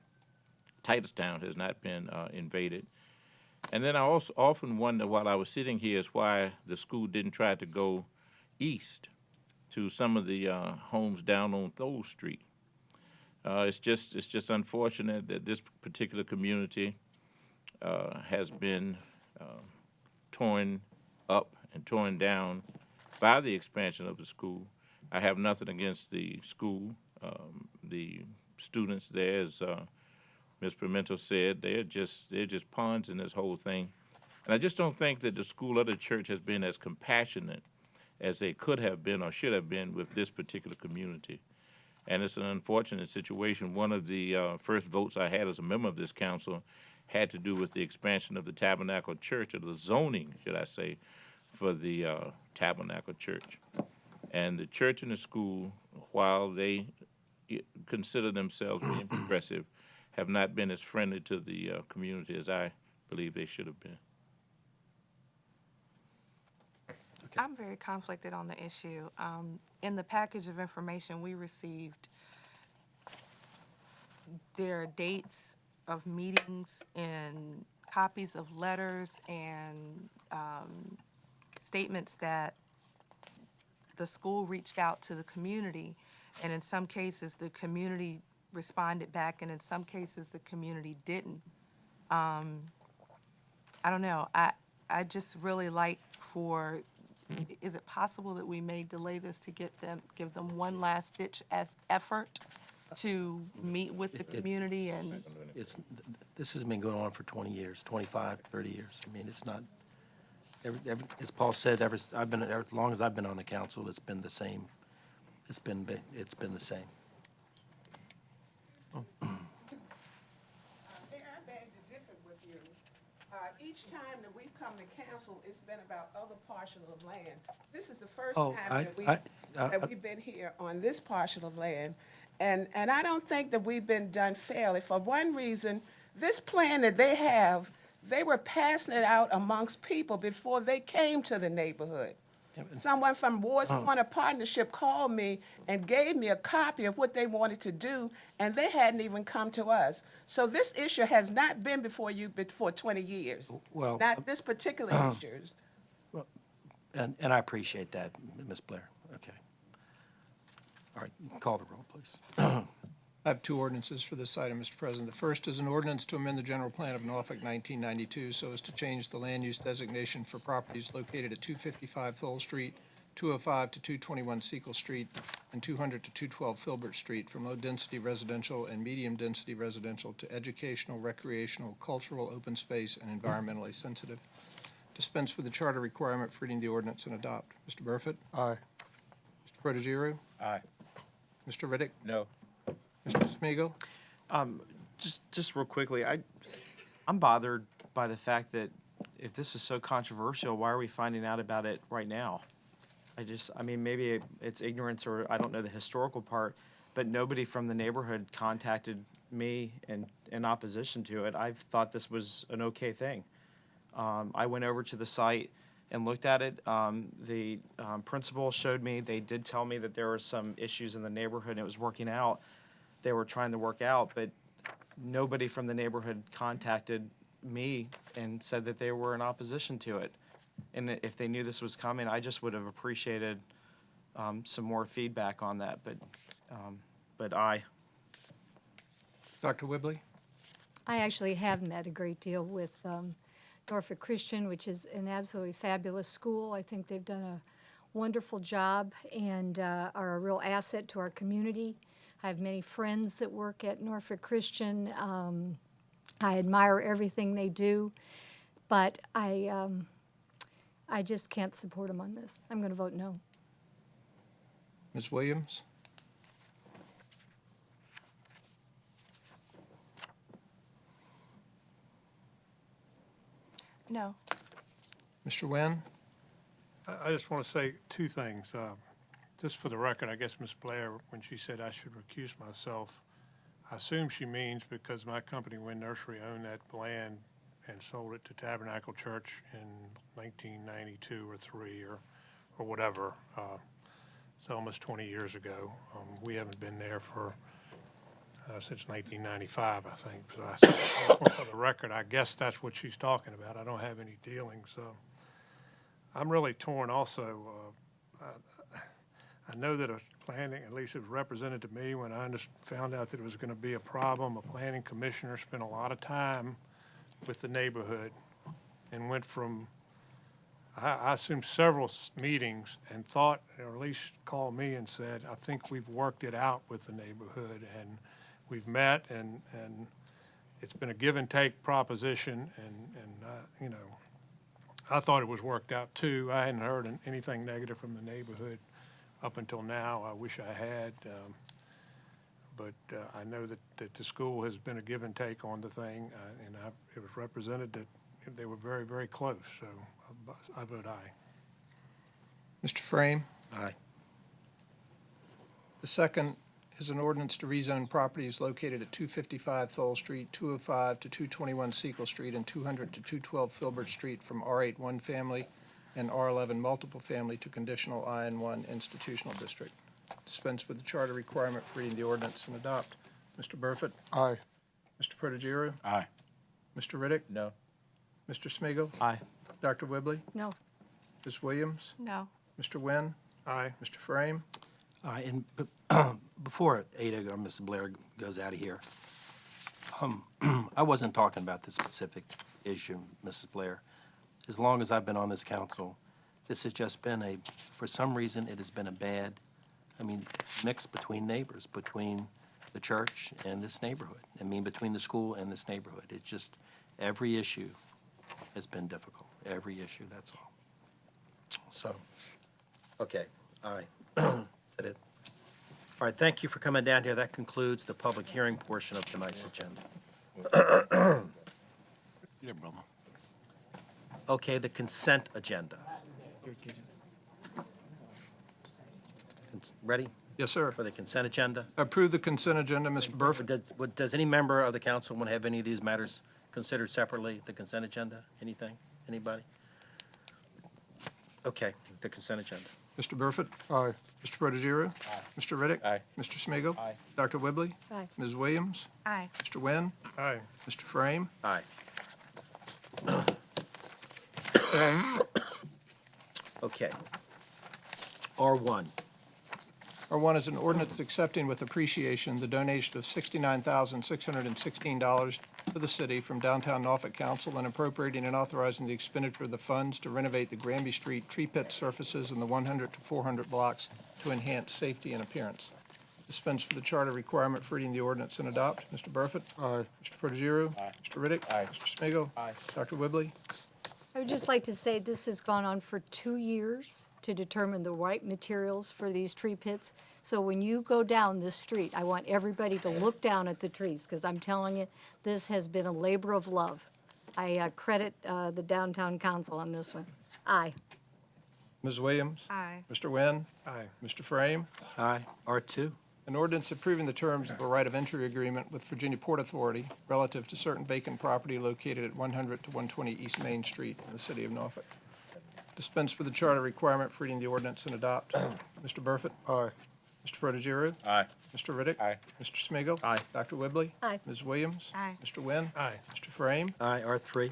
Titustown has not been invaded. And then I also often wonder, while I was sitting here, is why the school didn't try to go east to some of the homes down on Thole Street. It's just unfortunate that this particular community has been torn up and torn down by the expansion of the school. I have nothing against the school. The students there, as Ms. Pimento said, they're just pawns in this whole thing. And I just don't think that the school or the church has been as compassionate as they could have been or should have been with this particular community. And it's an unfortunate situation. One of the first votes I had as a member of this council had to do with the expansion of the Tabernacle Church, or the zoning, should I say, for the Tabernacle Church. And the church and the school, while they consider themselves being progressive, have not been as friendly to the community as I believe they should have been. I'm very conflicted on the issue. In the package of information we received, there are dates of meetings and copies of letters and statements that the school reached out to the community And in some cases, the community responded back, and in some cases, the community didn't. I don't know. I just really like for, is it possible that we may delay this to give them one last ditch as effort to meet with the community and? This has been going on for 20 years, 25, 30 years. I mean, it's not, as Paul said, as long as I've been on the council, it's been the same. It's been the same. Mayor, I beg to differ with you. Each time that we've come to council, it's been about other parcel of land. This is the first Oh, time that we've been here on this parcel of land. And I don't think that we've been done fairly. For one reason, this plan that they have, they were passing it out amongst people before they came to the neighborhood. Someone from Ward's Corner Partnership called me and gave me a copy of what they wanted to do, and they hadn't even come to us. So this issue has not been before you for 20 years. Well, Not this particular issue. And I appreciate that, Ms. Blair. Okay. All right, call the roll, please. I have two ordinances for this item, Mr. President. The first is an ordinance to amend the general plan of Norfolk 1992 so as to change the land use designation for properties located at 255 Thole Street, 205 to 221 Sequel Street, and 200 to 212 Filbert Street from low-density residential and medium-density residential to educational, recreational, cultural, open space, and environmentally sensitive. Dispense with the charter requirement for reading the ordinance and adopt. Mr. Burford? Aye. Mr. Protogiru? Aye. Mr. Riddick? No. Mr. Smigiel? Just real quickly, I'm bothered by the fact that if this is so controversial, why are we finding out about it right now? I mean, maybe it's ignorance or I don't know the historical part, but nobody from the neighborhood contacted me in opposition to it. I thought this was an okay thing. I went over to the site and looked at it. The principal showed me, they did tell me that there were some issues in the neighborhood and it was working out. They were trying to work out, but nobody from the neighborhood contacted me and said that they were in opposition to it. And if they knew this was coming, I just would have appreciated some more feedback on that, but aye. Dr. Whibley? I actually have met a great deal with Norfolk Christian, which is an absolutely fabulous school. I think they've done a wonderful job and are a real asset to our community. I have many friends that work at Norfolk Christian. I admire everything they do, but I just can't support them on this. I'm going to vote no. Ms. Williams? No. Mr. Nguyen? I just want to say two things. Just for the record, I guess Ms. Blair, when she said I should recuse myself, I assume she means because my company, Wynn Nursery, owned that land and sold it to Tabernacle Church in 1992 or 3 or whatever. It's almost 20 years ago. We haven't been there for since 1995, I think. So for the record, I guess that's what she's talking about. I don't have any dealings. I'm really torn also. I know that a planning, at least it was represented to me when I found out that it was going to be a problem. A planning commissioner spent a lot of time with the neighborhood and went from, I assume, several meetings and thought, or at least called me and said, I think we've worked it out with the neighborhood and we've met and it's been a give and take proposition and I thought it was worked out too. I hadn't heard anything negative from the neighborhood up until now. I wish I had, but I know that the school has been a give and take on the thing, and it was represented that they were very, very close, so I vote aye. Mr. Frame? Aye. The second is an ordinance to rezone properties located at 255 Thole Street, 205 to 221 Sequel Street, and 200 to 212 Filbert Street from R8 one family and R11 multiple family to conditional IN1 institutional district. Dispense with the charter requirement for reading the ordinance and adopt. Mr. Burford? Aye. Mr. Protogiru? Aye. Mr. Riddick? No. Mr. Smigiel, Aye. Dr. Whibley? No. Ms. Williams? No. Mr. Nguyen? Aye. Mr. Frame? All right, and before Ada or Mr. Blair goes out of here, I wasn't talking about this specific issue, Mrs. Blair. As long as I've been on this council, this has just been for some reason, it has been a bad, mix between neighbors, between the church and this neighborhood. Between the school and this neighborhood. It's just, every issue has been difficult. Every issue, that's all. So, okay, all right. That it? All right, thank you for coming down here. That concludes the public hearing portion of tonight's agenda. Yeah, brother. Okay, the consent agenda. Ready? Yes, sir. For the consent agenda? Approve the consent agenda, Mr. Burford. Does any member of the council want to have any of these matters considered separately, the consent agenda? Anything? Anybody? Okay, the consent agenda. Mr. Burford. Aye. Mr. Protogiru. Aye. Mr. Riddick. Aye. Mr. Smigiel. Aye. Dr. Whibley. Aye. Ms. Williams. Aye. Mr. Wynn. Aye. Mr. Frame. Aye. Okay. R1. R1 is an ordinance accepting with appreciation the donation of $69,616 to the city from Downtown Norfolk Council and appropriating and authorizing the expenditure of the funds to renovate the Granby Street tree pit surfaces in the 100 to 400 blocks to enhance safety and appearance. Dispense with the charter requirement for reading the ordinance and adopt. Mr. Burford. Aye. Mr. Protogiru. Aye. Mr. Riddick. Aye. Mr. Smigiel. Aye. Dr. Whibley. I would just like to say this has gone on for 2 years to determine the right materials for these tree pits. So when you go down this street, I want everybody to look down at the trees, because I'm telling you, this has been a labor of love. I credit the Downtown Council on this one. Aye. Ms. Williams. Aye. Mr. Wynn. Aye. Mr. Frame. Aye. R2. An ordinance approving the terms of a right of entry agreement with Virginia Port Authority relative to certain vacant property located at 100 to 120 East Main Street in the city of Norfolk. Dispense with the charter requirement for reading the ordinance and adopt. Mr. Burford. Aye. Mr. Protogiru. Aye. Mr. Riddick. Aye. Mr. Smigiel. Aye. Dr. Whibley. Aye. Ms. Williams. Aye. Mr. Wynn. Aye. Mr. Frame. Aye. R3.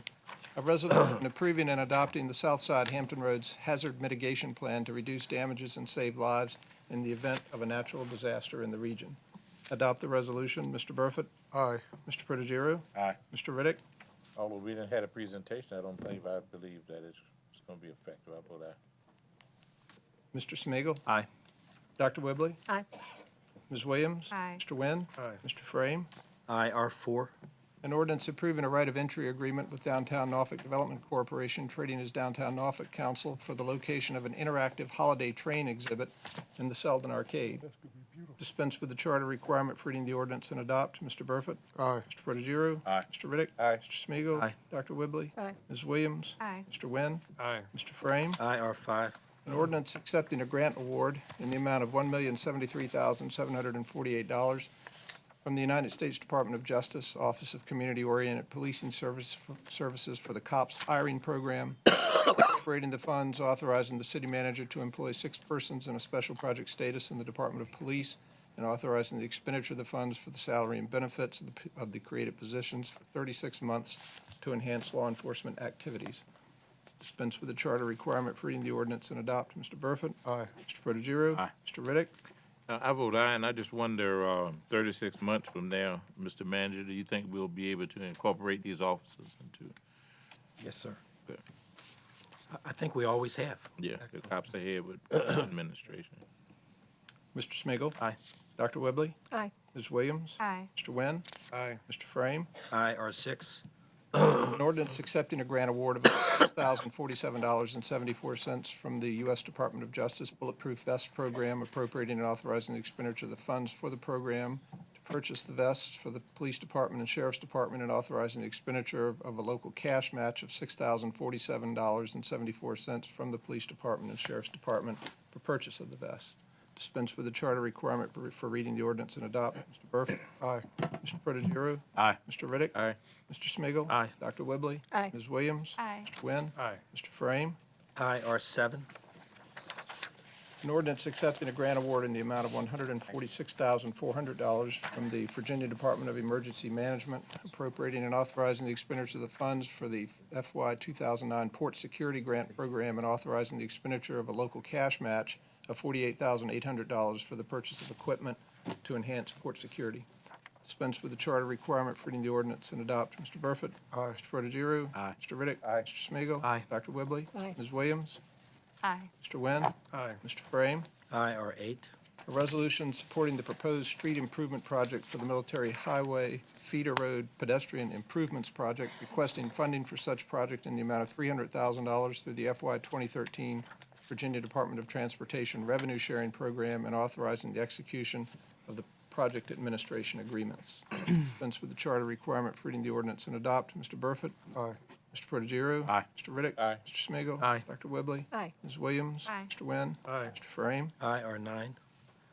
A resolution approving and adopting the Southside Hampton Roads Hazard Mitigation Plan to reduce damages and save lives in the event of a natural disaster in the region. Adopt the resolution. Mr. Burford. Aye. Mr. Protogiru. Aye. Mr. Riddick. Although we didn't have a presentation, I believe that it's going to be effective. I vote aye. Mr. Smigiel. Aye. Dr. Whibley. Aye. Ms. Williams. Aye. Mr. Wynn. Aye. Mr. Frame. Aye. R4. An ordinance approving a right of entry agreement with Downtown Norfolk Development Corporation, trading as Downtown Norfolk Council, for the location of an interactive holiday train exhibit in the Selden Arcade. Dispense with the charter requirement for reading the ordinance and adopt. Mr. Burford. Aye. Mr. Protogiru. Aye. Mr. Riddick. Aye. Mr. Smigiel. Aye. Dr. Whibley. Aye. Ms. Williams. Aye. Mr. Wynn. Aye. Mr. Frame. Aye. R5. An ordinance accepting a grant award in the amount of $1,073,748 from the United States Department of Justice, Office of Community-Oriented Policing Services for the COPS hiring program, appropriating the funds, authorizing the city manager to employ 6 persons in a special project status in the Department of Police, and authorizing the expenditure of the funds for the salary and benefits of the created positions for 36 months to enhance law enforcement activities. Dispense with the charter requirement for reading the ordinance and adopt. Mr. Burford. Aye. Mr. Protogiru. Aye. Mr. Riddick. I vote aye, and I just wonder, 36 months from now, Mr. Manager, do you think we'll be able to incorporate these officers into? Yes, sir. Good. I think we always have. Yeah, the cops ahead with administration. Mr. Smigiel. Aye. Dr. Whibley. Aye. Ms. Williams. Aye. Mr. Wynn. Aye. Mr. Frame. Aye. R6. An ordinance accepting a grant award of $6,047.74 from the U.S. Department of Justice Bulletproof Vest Program, appropriating and authorizing the expenditure of the funds for the program to purchase the vests for the Police Department and Sheriff's Department, and authorizing the expenditure of a local cash match of $6,047.74 from the Police Department and Sheriff's Department for purchase of the vests. Dispense with the charter requirement for reading the ordinance and adopt. Mr. Burford. Aye. Mr. Protogiru. Aye. Mr. Riddick. Aye. Mr. Smigiel. Aye. Dr. Whibley. Aye. Ms. Williams. Aye. Mr. Wynn. Aye. Mr. Frame. Aye. R7. An ordinance accepting a grant award in the amount of $146,400 from the Virginia Department of Emergency Management, appropriating and authorizing the expenditure of the funds for the FY 2009 Port Security Grant Program, and authorizing the expenditure of a local cash match of $48,800 for the purchase of equipment to enhance port security. Dispense with the charter requirement for reading the ordinance and adopt. Mr. Burford? Aye. Mr. Protogiru? Aye. Mr. Riddick? Aye. Mr. Smigiel, Aye. Dr. Whibley? Aye. Ms. Williams? Aye. Mr. Wynn? Aye. Mr. Frame? Aye, or 8. A resolution supporting the proposed street improvement project for the Military Highway Feeder Road Pedestrian Improvements Project, requesting funding for such project in the amount of $300,000 through the FY 2013 Virginia Department of Transportation Revenue Sharing Program, and authorizing the execution of the project administration agreements. Dispense with the charter requirement for reading the ordinance and adopt. Mr. Burford? Aye. Mr. Protogiru? Aye. Mr. Riddick? Aye. Mr. Smigiel, Aye. Dr. Whibley? Aye. Ms. Williams? Aye. Mr. Wynn? Aye. Mr. Frame? Aye, or 9.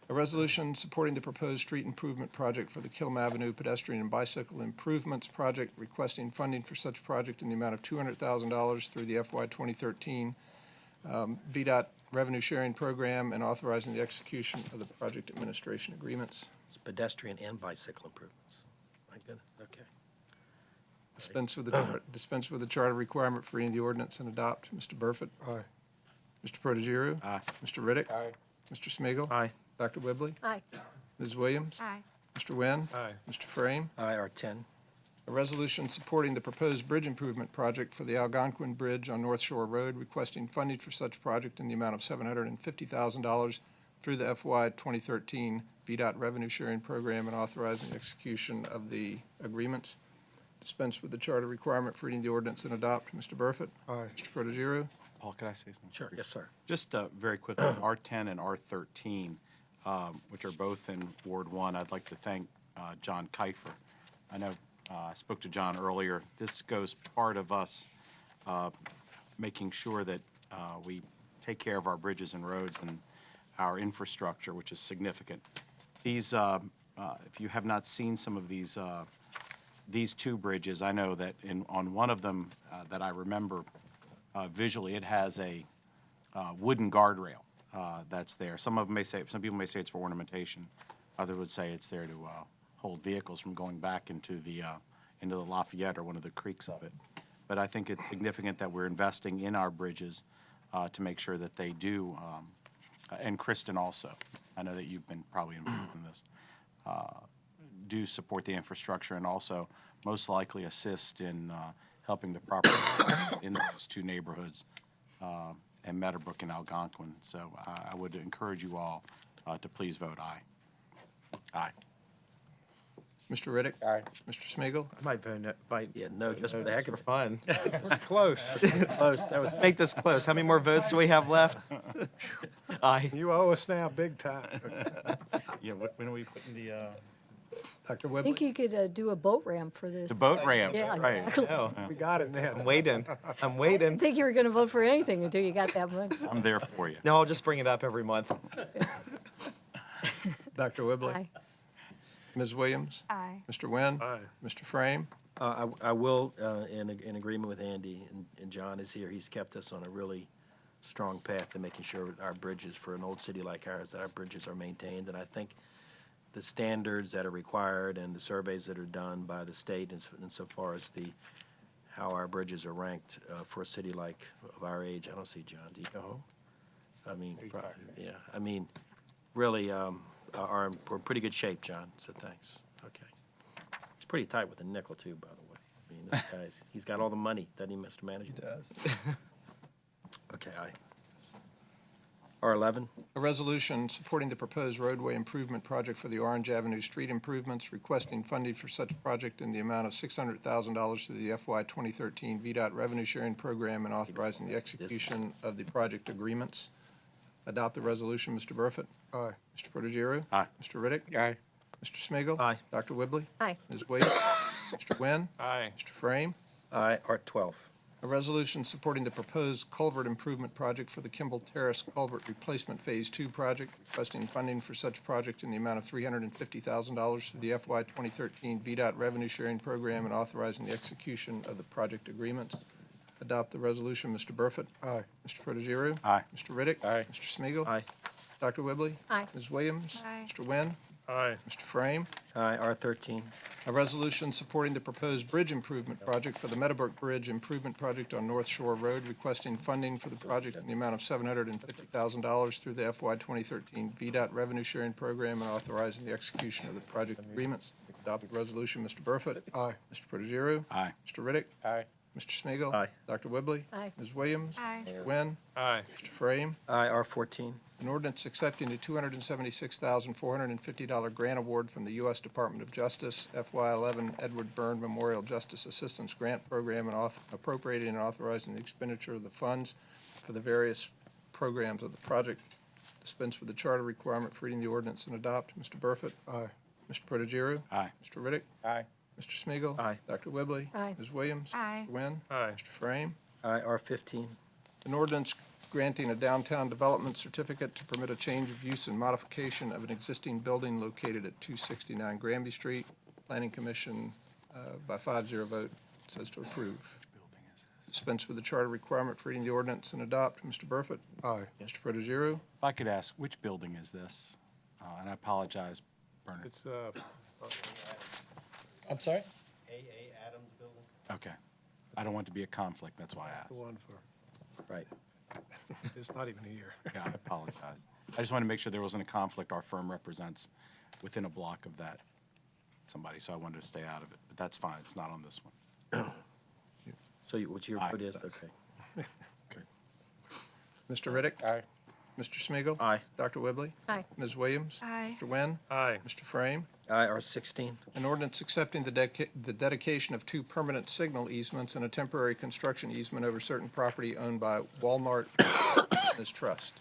A resolution supporting the proposed street improvement project for the Killam Avenue Pedestrian and Bicycle Improvements Project, requesting funding for such project in the amount of $200,000 through the FY 2013 VDOT Revenue Sharing Program, and authorizing the execution of the project administration agreements. It's pedestrian and bicycle improvements. My goodness, okay. Dispense with the charter requirement for reading the ordinance and adopt. Mr. Burford? Aye. Mr. Protogiru? Aye. Mr. Riddick? Aye. Mr. Smigiel, Aye. Dr. Whibley? Aye. Ms. Williams? Aye. Mr. Wynn? Aye. Mr. Frame? Aye, or 10. A resolution supporting the proposed bridge improvement project for the Algonquin Bridge on North Shore Road, requesting funding for such project in the amount of $750,000 through the FY 2013 VDOT Revenue Sharing Program, and authorizing the execution of the agreements. Dispense with the charter requirement for reading the ordinance and adopt. Mr. Burford? Aye. Mr. Protogiru? Paul, could I say something? Sure, yes, sir. Just very quickly, R10 and R13, which are both in Ward 1, I'd like to thank John Kiefer. I know I spoke to John earlier. This goes part of us making sure that we take care of our bridges and roads and our infrastructure, which is significant. These, if you have not seen some of these two bridges, I know that on one of them that I remember visually, it has a wooden guardrail that's there. Some people may say it's for ornamentation. Others would say it's there to hold vehicles from going back into the Lafayette or one of the creeks of it. But I think it's significant that we're investing in our bridges to make sure that they do, and Kristen also, I know that you've been probably involved in this, do support the infrastructure and also most likely assist in helping the property in those two neighborhoods, and Meadowbrook and Algonquin. So I would encourage you all to please vote aye. Aye. Mr. Riddick? Aye. Mr. Smigiel, I might vote no. Yeah, no, just for the heck of it. fun. Close. Close, that was, Let's make this close. How many more votes do we have left? Aye. You owe us now big time. Yeah, when are we putting the? Dr. I Whibley? think you could do a boat ramp for this. The boat ramp, Yeah, right. exactly. Oh, We got it now. I'm waiting. I'm I waiting. didn't think you were going to vote for anything until you got that money. I'm there for you. No, I'll just bring it up every month. Dr. Whibley? Aye. Ms. Williams? Aye. Mr. Wynn? Aye. Mr. Frame? I will, in agreement with Andy, and John is here, he's kept us on a really strong path to making sure our bridges, for an old city like ours, that our bridges are maintained. And I think the standards that are required and the surveys that are done by the state insofar as how our bridges are ranked for a city like of our age, I don't see John, do you know? I mean, yeah, I mean, really, we're in pretty good shape, John, so thanks. Okay. He's pretty tight with a nickel, too, by the way. I mean, this guy's, he's got all the money, doesn't he, Mr. Manager? He does. Okay, aye. R11, A resolution supporting the proposed roadway improvement project for the Orange Avenue street improvements, requesting funding for such project in the amount of $600,000 through the FY 2013 VDOT Revenue Sharing Program, and authorizing the execution of the project agreements. Adopt the resolution. Mr. Burford? Aye. Mr. Protogiru? Aye. Mr. Riddick? Aye. Mr. Smigiel, Aye. Dr. Whibley? Aye. Ms. Williams? Mr. Wynn? Aye. Mr. Frame? aye. R12, A resolution supporting the proposed culvert improvement project for the Kimball Terrace Culvert Replacement Phase 2 project, requesting funding for such project in the amount of $350,000 through the FY 2013 VDOT Revenue Sharing Program, and authorizing the execution of the project agreements. Adopt the resolution. Mr. Burford? Aye. Mr. Protogiru? Aye. Mr. Riddick? Aye. Mr. Smigiel, Aye. Dr. Whibley? Aye. Ms. Williams? Aye. Mr. Wynn? Aye. Mr. Frame. Aye, R13. A resolution supporting the proposed bridge improvement project for the Meadowbrook Bridge Improvement Project on North Shore Road, requesting funding for the project in the amount of $750,000 through the FY 2013 VDOT Revenue Sharing Program and authorizing the execution of the project agreements. Adopt the resolution. Mr. Burford. Aye. Mr. Protogiru. Aye. Mr. Riddick. Aye. Mr. Smigiel. Aye. Dr. Whibley. Aye. Ms. Williams. Aye. Mr. Wynn. Aye. Mr. Frame. Aye, R14. An ordinance accepting a $276,450 grant award from the U.S. Department of Justice FY11 Edward Byrne Memorial Justice Assistance Grant Program and appropriating and authorizing the expenditure of the funds for the various programs of the project. Dispense with the charter requirement for reading the ordinance and adopt. Mr. Burford. Aye. Mr. Protogiru. Aye. Mr. Riddick. Aye. Mr. Smigiel. Aye. Dr. Whibley. Aye. Ms. Williams. Aye. Mr. Wynn. Aye. Mr. Frame. Aye, R15. An ordinance granting a downtown development certificate to permit a change of use and modification of an existing building located at 269 Granby Street. Planning Commission, by 5-0 vote, says to approve. Dispense with the charter requirement for reading the ordinance and adopt. Mr. Burford. Aye. Mr. Protogiru. If I could ask, which building is this? And I apologize, Bernard. It's, I'm sorry? A.A. Adams Building. Okay. I don't want to be a conflict, that's why I asked. the one for, Right. it's not even here. Yeah, I apologize. I just wanted to make sure there wasn't a conflict our firm represents within a block of that somebody, so I wanted to stay out of it. But that's fine, it's not on this one. So what's your Aye. vote is? Okay. Mr. Riddick. Aye. Mr. Smigiel. Aye. Dr. Whibley. Aye. Ms. Williams. Aye. Mr. Wynn. Aye. Mr. Frame. Aye, R16. An ordinance accepting the dedication of 2 permanent signal easements and a temporary construction easement over certain property owned by Walmart Business Trust.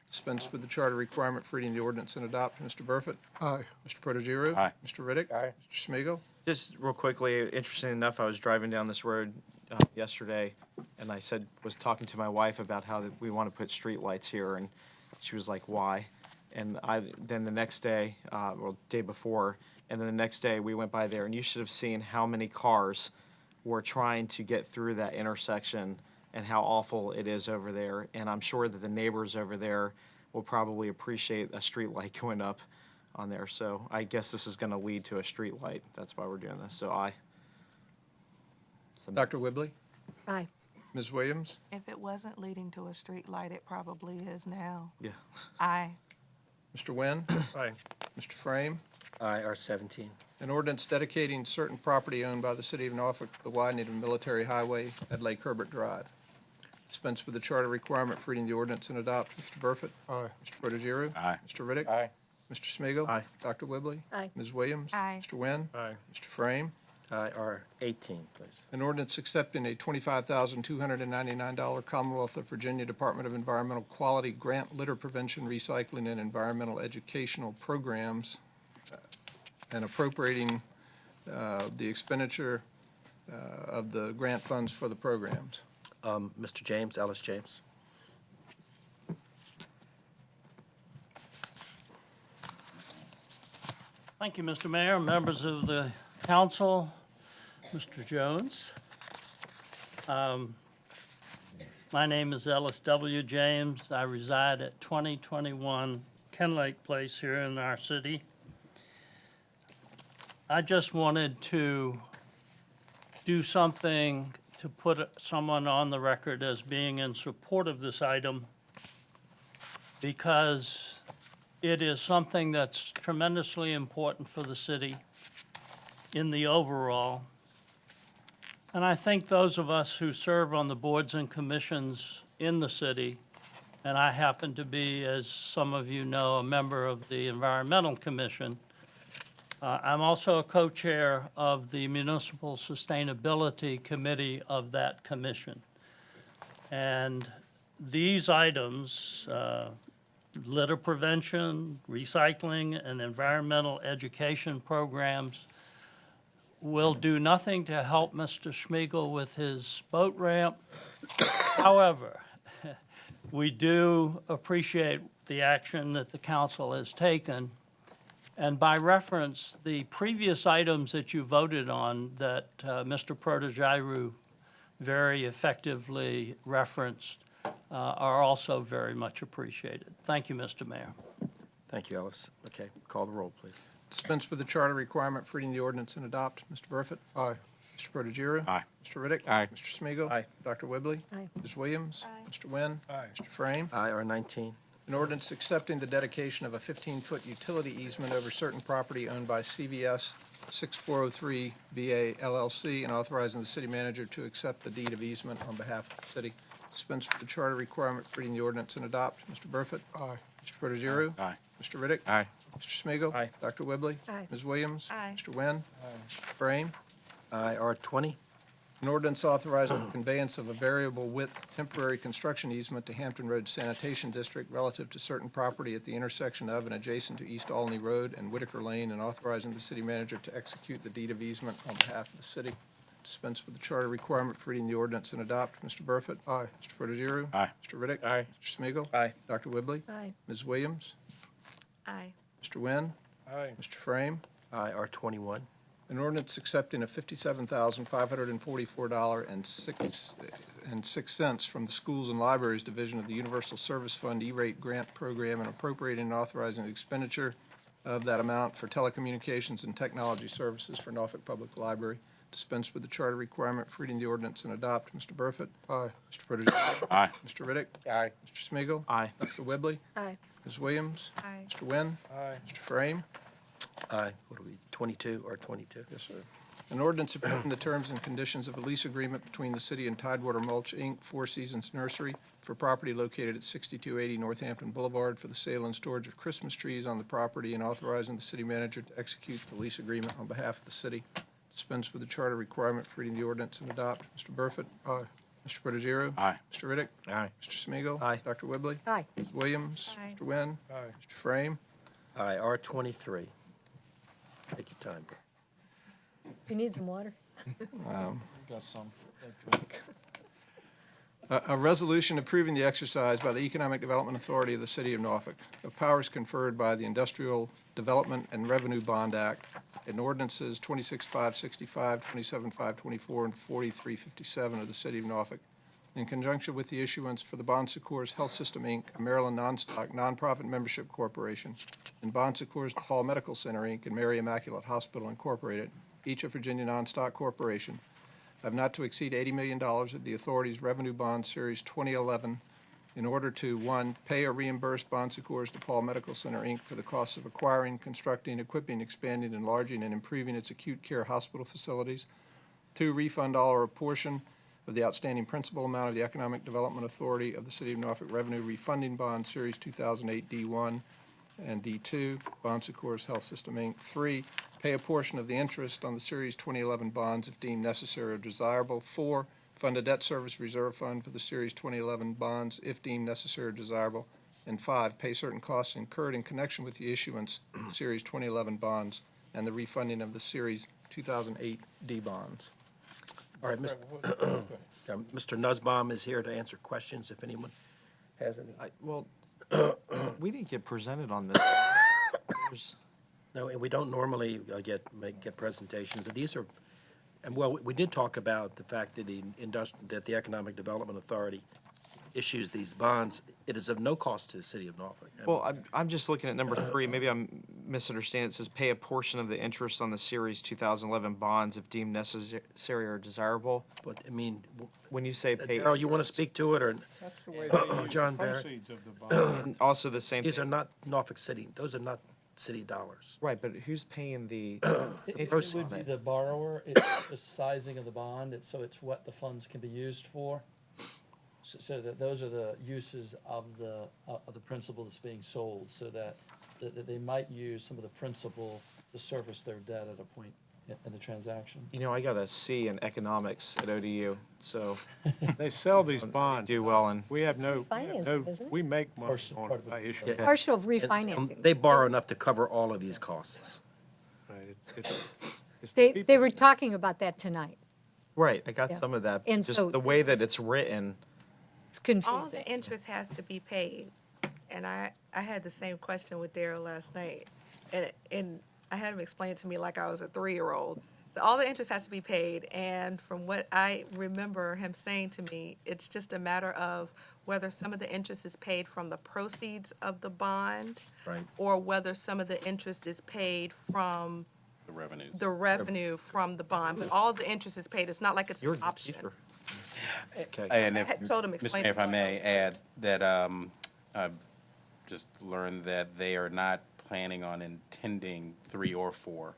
Dispense with the charter requirement for reading the ordinance and adopt. Mr. Burford. Aye. Mr. Protogiru. Aye. Mr. Riddick. Aye. Mr. Smigiel. Just real quickly, interesting enough, I was driving down this road yesterday, and I was talking to my wife about how that we want to put street lights here, and she was like, "Why?" And then the next day, day before, and then the next day we went by there, and you should have seen how many cars were trying to get through that intersection and how awful it is over there. And I'm sure that the neighbors over there will probably appreciate a street light going up on there. So I guess this is going to lead to a street light. That's why we're doing this. So aye. Dr. Whibley. Aye. Ms. Williams. If it wasn't leading to a street light, it probably is now. Yeah. Aye. Mr. Wynn. Aye. Mr. Frame. Aye, R17. An ordinance dedicating certain property owned by the city of Norfolk to the widening of Military Highway at Lake Herbert Drive. Dispense with the charter requirement for reading the ordinance and adopt. Mr. Burford. Aye. Mr. Protogiru. Aye. Mr. Riddick. Aye. Mr. Smigiel. Aye. Dr. Whibley. Aye. Ms. Williams. Aye. Mr. Wynn. Aye. Mr. Frame. Aye, R18, please. An ordinance accepting a $25,299 Commonwealth of Virginia Department of Environmental Quality Grant Litter Prevention, Recycling, and Environmental Educational Programs and appropriating the expenditure of the grant funds for the programs. Mr. James, Ellis James. Thank you, Mr. Mayor, members of the council, Mr. Jones. My name is Ellis W. James. I reside at 2021 Ken Lake Place here in our city. I just wanted to do something to put someone on the record as being in support of this item because it is something that's tremendously important for the city in the overall. And I think those of us who serve on the boards and commissions in the city, and I happen to be, as some of you know, a member of the Environmental Commission. I'm also a co-chair of the Municipal Sustainability Committee of that commission. And these items, litter prevention, recycling, and environmental education programs will do nothing to help Mr. Smigiel with his boat ramp. However, we do appreciate the action that the council has taken. And by reference, the previous items that you voted on that Mr. Protogiru very effectively referenced are also very much appreciated. Thank you, Mr. Mayor. Thank you, Ellis. Okay, call the roll, please. Dispense with the charter requirement for reading the ordinance and adopt. Mr. Burford? Aye. Mr. Protogiru? Aye. Mr. Riddick? Aye. Mr. Smigiel, Aye. Dr. Whibley? Aye. Ms. Williams? Mr. Wynn? Aye. Mr. Frame? Aye, R19. An ordinance accepting the dedication of a 15-foot utility easement over certain property owned by CVS 6403 BA LLC and authorizing the city manager to accept the deed of easement on behalf of the city. Dispense with the charter requirement for reading the ordinance and adopt. Mr. Burford? Aye. Mr. Protogiru? Aye. Mr. Riddick? Aye. Mr. Smigiel, Aye. Dr. Whibley? Aye. Ms. Williams? Aye. Mr. Wynn? Mr. Frame? Aye, R20. An ordinance authorizing the conveyance of a variable width temporary construction easement to Hampton Road Sanitation District relative to certain property at the intersection of and adjacent to East Alney Road and Whitaker Lane, and authorizing the city manager to execute the deed of easement on behalf of the city. Dispense with the charter requirement for reading the ordinance and adopt. Mr. Burford? Aye. Mr. Protogiru? Aye. Mr. Riddick? Aye. Mr. Smigiel, Aye. Dr. Whibley? Aye. Ms. Williams? Aye. Mr. Wynn? Aye. Mr. Frame? Aye, R21. An ordinance accepting a $57,544.06 from the Schools and Libraries Division of the Universal Service Fund E-rate grant program and appropriating and authorizing the expenditure of that amount for telecommunications and technology services for Norfolk Public Library. Dispense with the charter requirement for reading the ordinance and adopt. Mr. Burford? Aye. Mr. Protogiru? Aye. Mr. Riddick? Aye. Mr. Smigiel, Aye. Dr. Whibley? Aye. Ms. Williams? Aye. Mr. Wynn? Aye. Mr. Frame? Aye, what are we, 22 or 22? Yes, sir. An ordinance approving the terms and conditions of a lease agreement between the city and Tidewater Mulch, Inc., Four Seasons Nursery, for property located at 6280 Northampton Boulevard for the sale and storage of Christmas trees on the property, and authorizing the city manager to execute the lease agreement on behalf of the city. Dispense with the charter requirement for reading the ordinance and adopt. Mr. Burford? Aye. Mr. Protogiru? Aye. Mr. Riddick? Aye. Mr. Smigiel, Aye. Dr. Whibley? Aye. Ms. Williams? Aye. Mr. Wynn? Aye. Mr. Frame? Aye, R23. Take your time. You need some water? Got some. A resolution approving the exercise by the Economic Development Authority of the City of Norfolk of powers conferred by the Industrial Development and Revenue Bond Act and ordinances 26-565, 27-524, and 4357 of the City of Norfolk, in conjunction with the issuance for the Bon Secours Health System, Inc., a Maryland non-stock, nonprofit membership corporation, and Bon Secours DePaul Medical Center, Inc., and Mary Immaculate Hospital, Incorporated, each a Virginia non-stock corporation, of not to exceed $80 million of the authority's Revenue Bond Series 2011 in order to, 1, pay or reimburse Bon Secours DePaul Medical Center, Inc. for the costs of acquiring, constructing, equipping, expanding, enlarging, and improving its acute care hospital facilities. 2, refund all or a portion of the outstanding principal amount of the Economic Development Authority of the City of Norfolk Revenue Refunding Bond Series 2008 D1 and D2, Bon Secours Health System, Inc. 3, pay a portion of the interest on the Series 2011 bonds if deemed necessary or desirable. 4, fund a debt service reserve fund for the Series 2011 bonds if deemed necessary or desirable. And 5, pay certain costs incurred in connection with the issuance of Series 2011 bonds and the refunding of the Series 2008 D bonds. All right, Mr. Nussbaum is here to answer questions if anyone has any. Well, we didn't get presented on this. No, and we don't normally get presentations, but these are, and well, we did talk about the fact that that the Economic Development Authority issues these bonds. It is of no cost to the city of Norfolk. Well, I'm just looking at number 3. Maybe I'm misunderstanding. It says pay a portion of the interest on the Series 2011 bonds if deemed necessary or desirable. But I mean, when you say pay, Darrell, you want to speak to it, or That's the way they use John the Barrett? proceeds of the bond. and also the same. These are not Norfolk City. Those are not city dollars. Right, but who's paying the It interest would on be it? the borrower, it's the sizing of the bond, so it's what the funds can be used for. So that those are the uses of the principal that's being sold, so that they might use some of the principal to service their debt at a point in the transaction. You know, I got a C in economics at ODU, so They sell these bonds. do well in. We have no, Financing, isn't it? we make money Portion- on part it of by it. issuing. Partial And refinancing. they borrow enough to cover all of these costs. Right, it's the people- They were talking about that tonight. Right, I got Yeah. some of that. And Just so the way that it's written. It's All confusing. the interest has to be paid. And I had the same question with Daryl last night. And I had him explain it to me like I was a 3-year-old. So all the interest has to be paid, and from what I remember him saying to me, it's just a matter of whether some of the interest is paid from the proceeds of the bond, Right. or whether some of the interest is paid from The revenue. the revenue from the bond. But all the interest is paid. It's not like it's an option. Okay. And I if, had told him, Mr. explain Mayor, it if I to may add that I've just learned that they are not planning on intending 3 or 4,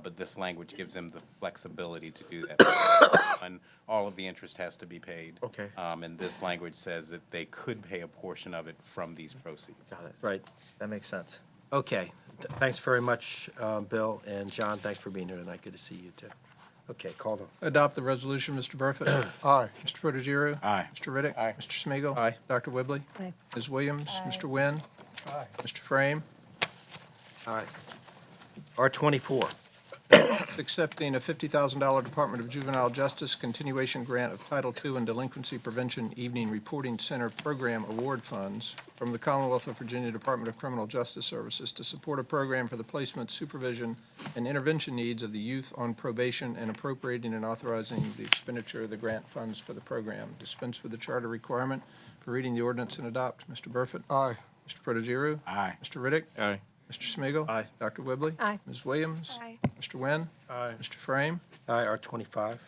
but this language gives them the flexibility to do that. And all of the interest has to be paid. Okay. And this language says that they could pay a portion of it from these proceeds. Got it. Right. That makes sense. Okay. Thanks very much, Bill, and John, thanks for being here tonight. Good to see you, too. Okay, call the. Adopt the resolution, Mr. Burford. Aye. Mr. Protogiru. Aye. Mr. Riddick. Aye. Mr. Smigiel. Aye. Dr. Whibley. Aye. Ms. Williams. Mr. Wynn. Aye. Mr. Frame. Aye. R24. Accepting a $50,000 Department of Juvenile Justice continuation grant of Title II and Delinquency Prevention Evening Reporting Center Program Award Funds from the Commonwealth of Virginia Department of Criminal Justice Services to support a program for the placement, supervision, and intervention needs of the youth on probation, and appropriating and authorizing the expenditure of the grant funds for the program. Dispense with the charter requirement for reading the ordinance and adopt. Mr. Burford? Aye. Mr. Protogiru? Aye. Mr. Riddick? Aye. Mr. Smigiel, Aye. Dr. Whibley? Aye. Ms. Williams? Aye. Mr. Wynn? Aye. Mr. Frame? Aye, R25.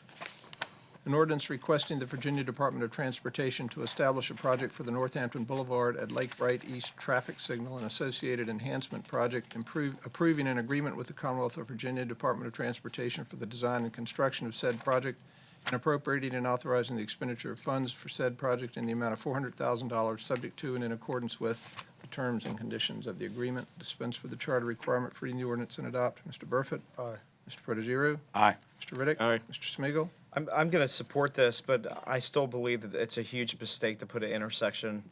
An ordinance requesting the Virginia Department of Transportation to establish a project for the Northampton Boulevard at Lake Bright East traffic signal and associated enhancement project, approving an agreement with the Commonwealth of Virginia Department of Transportation for the design and construction of said project, and appropriating and authorizing the expenditure of funds for said project in the amount of $400,000, subject to and in accordance with the terms and conditions of the agreement. Dispense with the charter requirement for reading the ordinance and adopt. Mr. Burford? Aye. Mr. Protogiru? Aye. Mr. Riddick? Aye. Mr. Smigiel, I'm going to support this, but I still believe that it's a huge mistake to put an intersection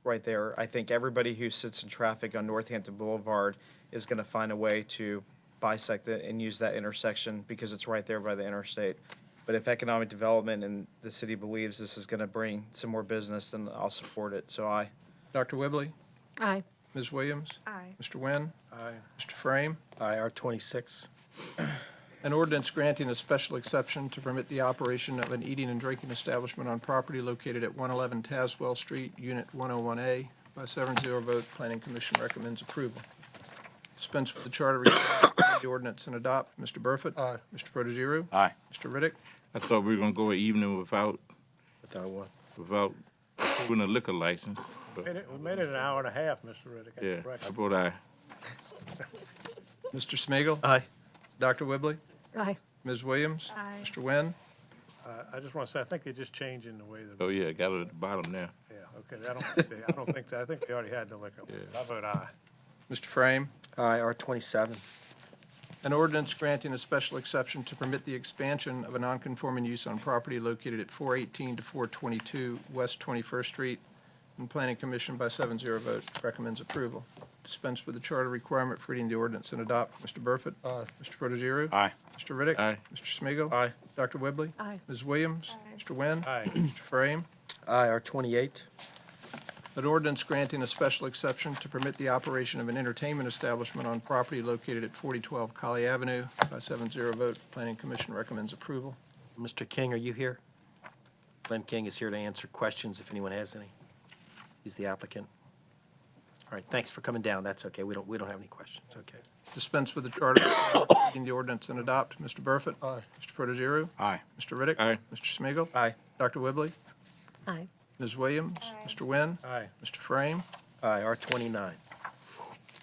right there. I think everybody who sits in traffic on Northampton Boulevard is going to find a way to bisect it and use that intersection because it's right there by the interstate. But if economic development and the city believes this is going to bring some more business, then I'll support it. So aye. Dr. Whibley? Aye. Ms. Williams? Aye. Mr. Wynn? Aye. Mr. Frame? Aye, R26. An ordinance granting a special exception to permit the operation of an eating and drinking establishment on property located at 111 Tazewell Street, Unit 101A. By 7-0 vote, Planning Commission recommends approval. Dispense with the charter requirement, read the ordinance and adopt. Mr. Burford? Aye. Mr. Protogiru? Aye. Mr. Riddick? I thought we were gonna go an evening without doing a liquor license. But, We made it an hour and a half, Mr. Riddick. That's yeah, correct. I vote aye. Mr. Smigiel, Aye. Dr. Whibley? Aye. Ms. Williams? Aye. Mr. Wynn? I just want to say, I think they're just changing the way Oh, yeah, got it at the bottom now. yeah, okay, I think they already had the liquor. Yeah. I vote aye. Mr. Frame? Aye, R27. An ordinance granting a special exception to permit the expansion of a nonconforming use on property located at 418 to 422 West 21st Street, and Planning Commission by 7-0 vote recommends approval. Dispense with the charter requirement for reading the ordinance and adopt. Mr. Burford? Aye. Mr. Protogiru? Aye. Mr. Riddick? Aye. Mr. Smigiel, Aye. Dr. Whibley? Aye. Ms. Williams? Mr. Wynn? Aye. Mr. Frame? Aye, R28. An ordinance granting a special exception to permit the operation of an entertainment establishment on property located at 4012 Colley Avenue. By 7-0 vote, Planning Commission recommends approval. Mr. King, are you here? Glenn King is here to answer questions if anyone has any. He's the applicant. All right, thanks for coming down. That's okay. We don't have any questions. Okay. Dispense with the charter, reading the ordinance and adopt. Mr. Burford? Aye. Mr. Protogiru? Aye. Mr. Riddick? Aye. Mr. Smigiel, Aye. Dr. Whibley? Aye. Ms. Williams? Mr. Wynn? Aye. Mr. Frame? Aye, R29.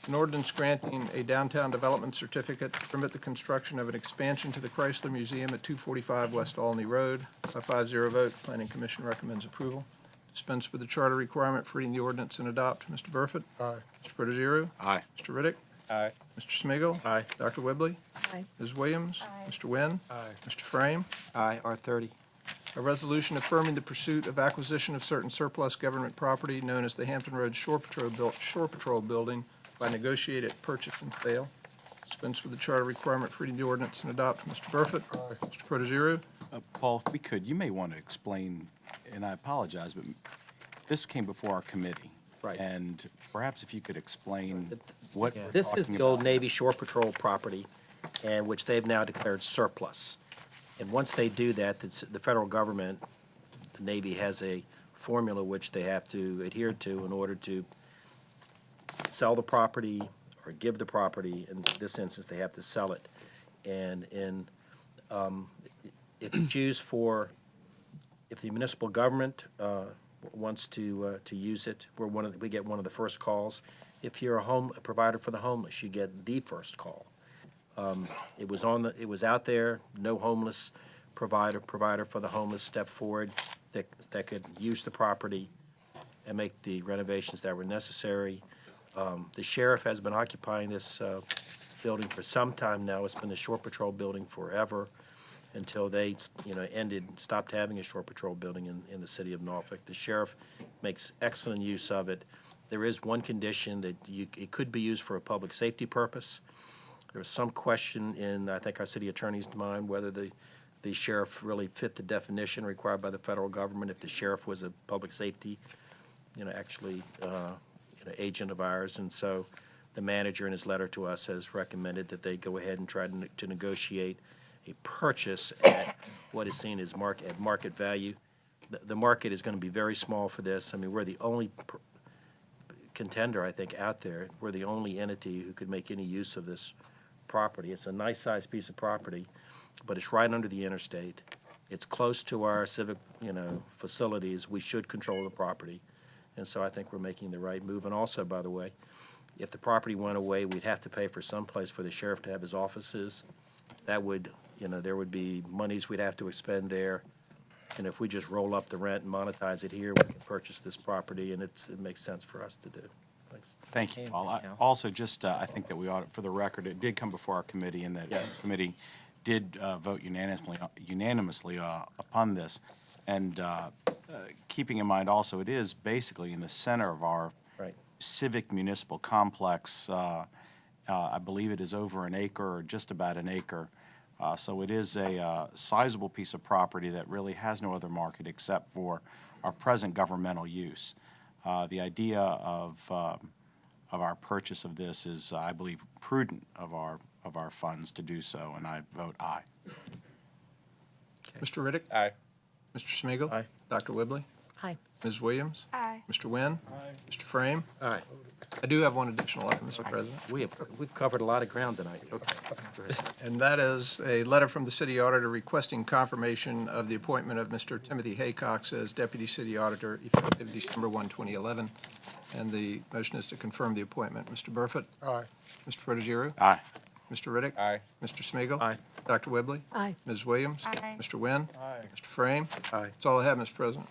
An ordinance granting a downtown development certificate to permit the construction of an expansion to the Chrysler Museum at 245 West Alney Road. By 5-0 vote, Planning Commission recommends approval. Dispense with the charter requirement for reading the ordinance and adopt. Mr. Burford? Aye. Mr. Protogiru? Aye. Mr. Riddick? Aye. Mr. Smigiel, Aye. Dr. Whibley? Aye. Ms. Williams? Mr. Wynn? Aye. Mr. Frame? Aye, R30. A resolution affirming the pursuit of acquisition of certain surplus government property known as the Hampton Roads Shore Patrol Building by negotiated purchase and sale. Dispense with the charter requirement for reading the ordinance and adopt. Mr. Burford? Aye. Mr. Protogiru? Paul, if we could, you may want to explain, and I apologize, but this came before our committee. Right. And perhaps if you could explain what we're This is talking the old about. Navy Shore Patrol property and which they've now declared surplus. And once they do that, the federal government, the Navy, has a formula which they have to adhere to in order to sell the property or give the property. In this instance, they have to sell it. And if you choose if the municipal government wants to use it, we get one of the first calls. If you're a provider for the homeless, you get the first call. It was out there. No homeless provider for the homeless stepped forward that could use the property and make the renovations that were necessary. The sheriff has been occupying this building for some time now. It's been the Shore Patrol building forever until they, stopped having a Shore Patrol building in the city of Norfolk. The sheriff makes excellent use of it. There is one condition that it could be used for a public safety purpose. There's some question in, I think, our city attorney's mind whether the sheriff really fit the definition required by the federal government. If the sheriff was a public safety, agent of ours, and so the manager in his letter to us has recommended that they go ahead and try to negotiate a purchase at what is seen as market value. The market is going to be very small for this. I mean, we're the only contender, I think, out there. We're the only entity who could make any use of this property. It's a nice-sized piece of property, but it's right under the interstate. It's close to our civic, facilities. We should control the property, and so I think we're making the right move. And also, by the way, if the property went away, we'd have to pay for some place for the sheriff to have his offices. That would, there would be monies we'd have to expend there. And if we just roll up the rent and monetize it here, we can purchase this property, and it makes sense for us to do. Thanks. Thank you, Paul. Also, I think that we ought, for the record, it did come before our committee, and that the committee did vote unanimously upon this. And keeping in mind also, it is basically in the center of our civic municipal complex. I believe it is over an acre or just about an acre. So it is a sizable piece of property that really has no other market except for our present governmental use. The idea of our purchase of this is, I believe, prudent of our funds to do so, and I vote aye. Mr. Riddick? Aye. Mr. Smigiel? Aye. Dr. Whibley? Aye. Ms. Williams? Aye. Mr. Wynn? Aye. Mr. Frame? Aye. I do have one additional item, Mr. President. We've covered a lot of ground tonight. Okay. Go ahead. And that is a letter from the city auditor requesting confirmation of the appointment of Mr. Timothy Haycox as deputy city auditor effective December 1, 2011. And the motion is to confirm the appointment. Mr. Burford? Aye. Mr. Protogiru? Aye. Mr. Riddick? Aye. Mr. Smigiel, Aye. Dr. Whibley? Aye. Ms. Williams? Aye. Mr. Wynn? Aye. Mr. Frame? Aye. That's all I have, Mr. President.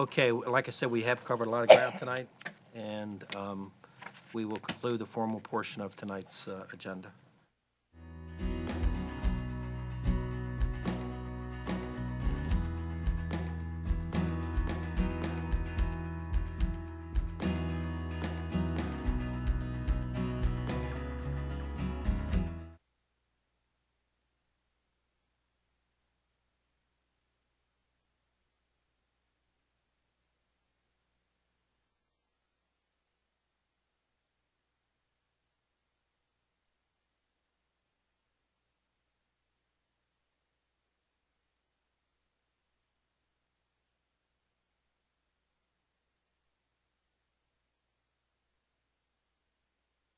Okay, like I said, we have covered a lot of ground tonight, and we will conclude the formal portion of tonight's agenda.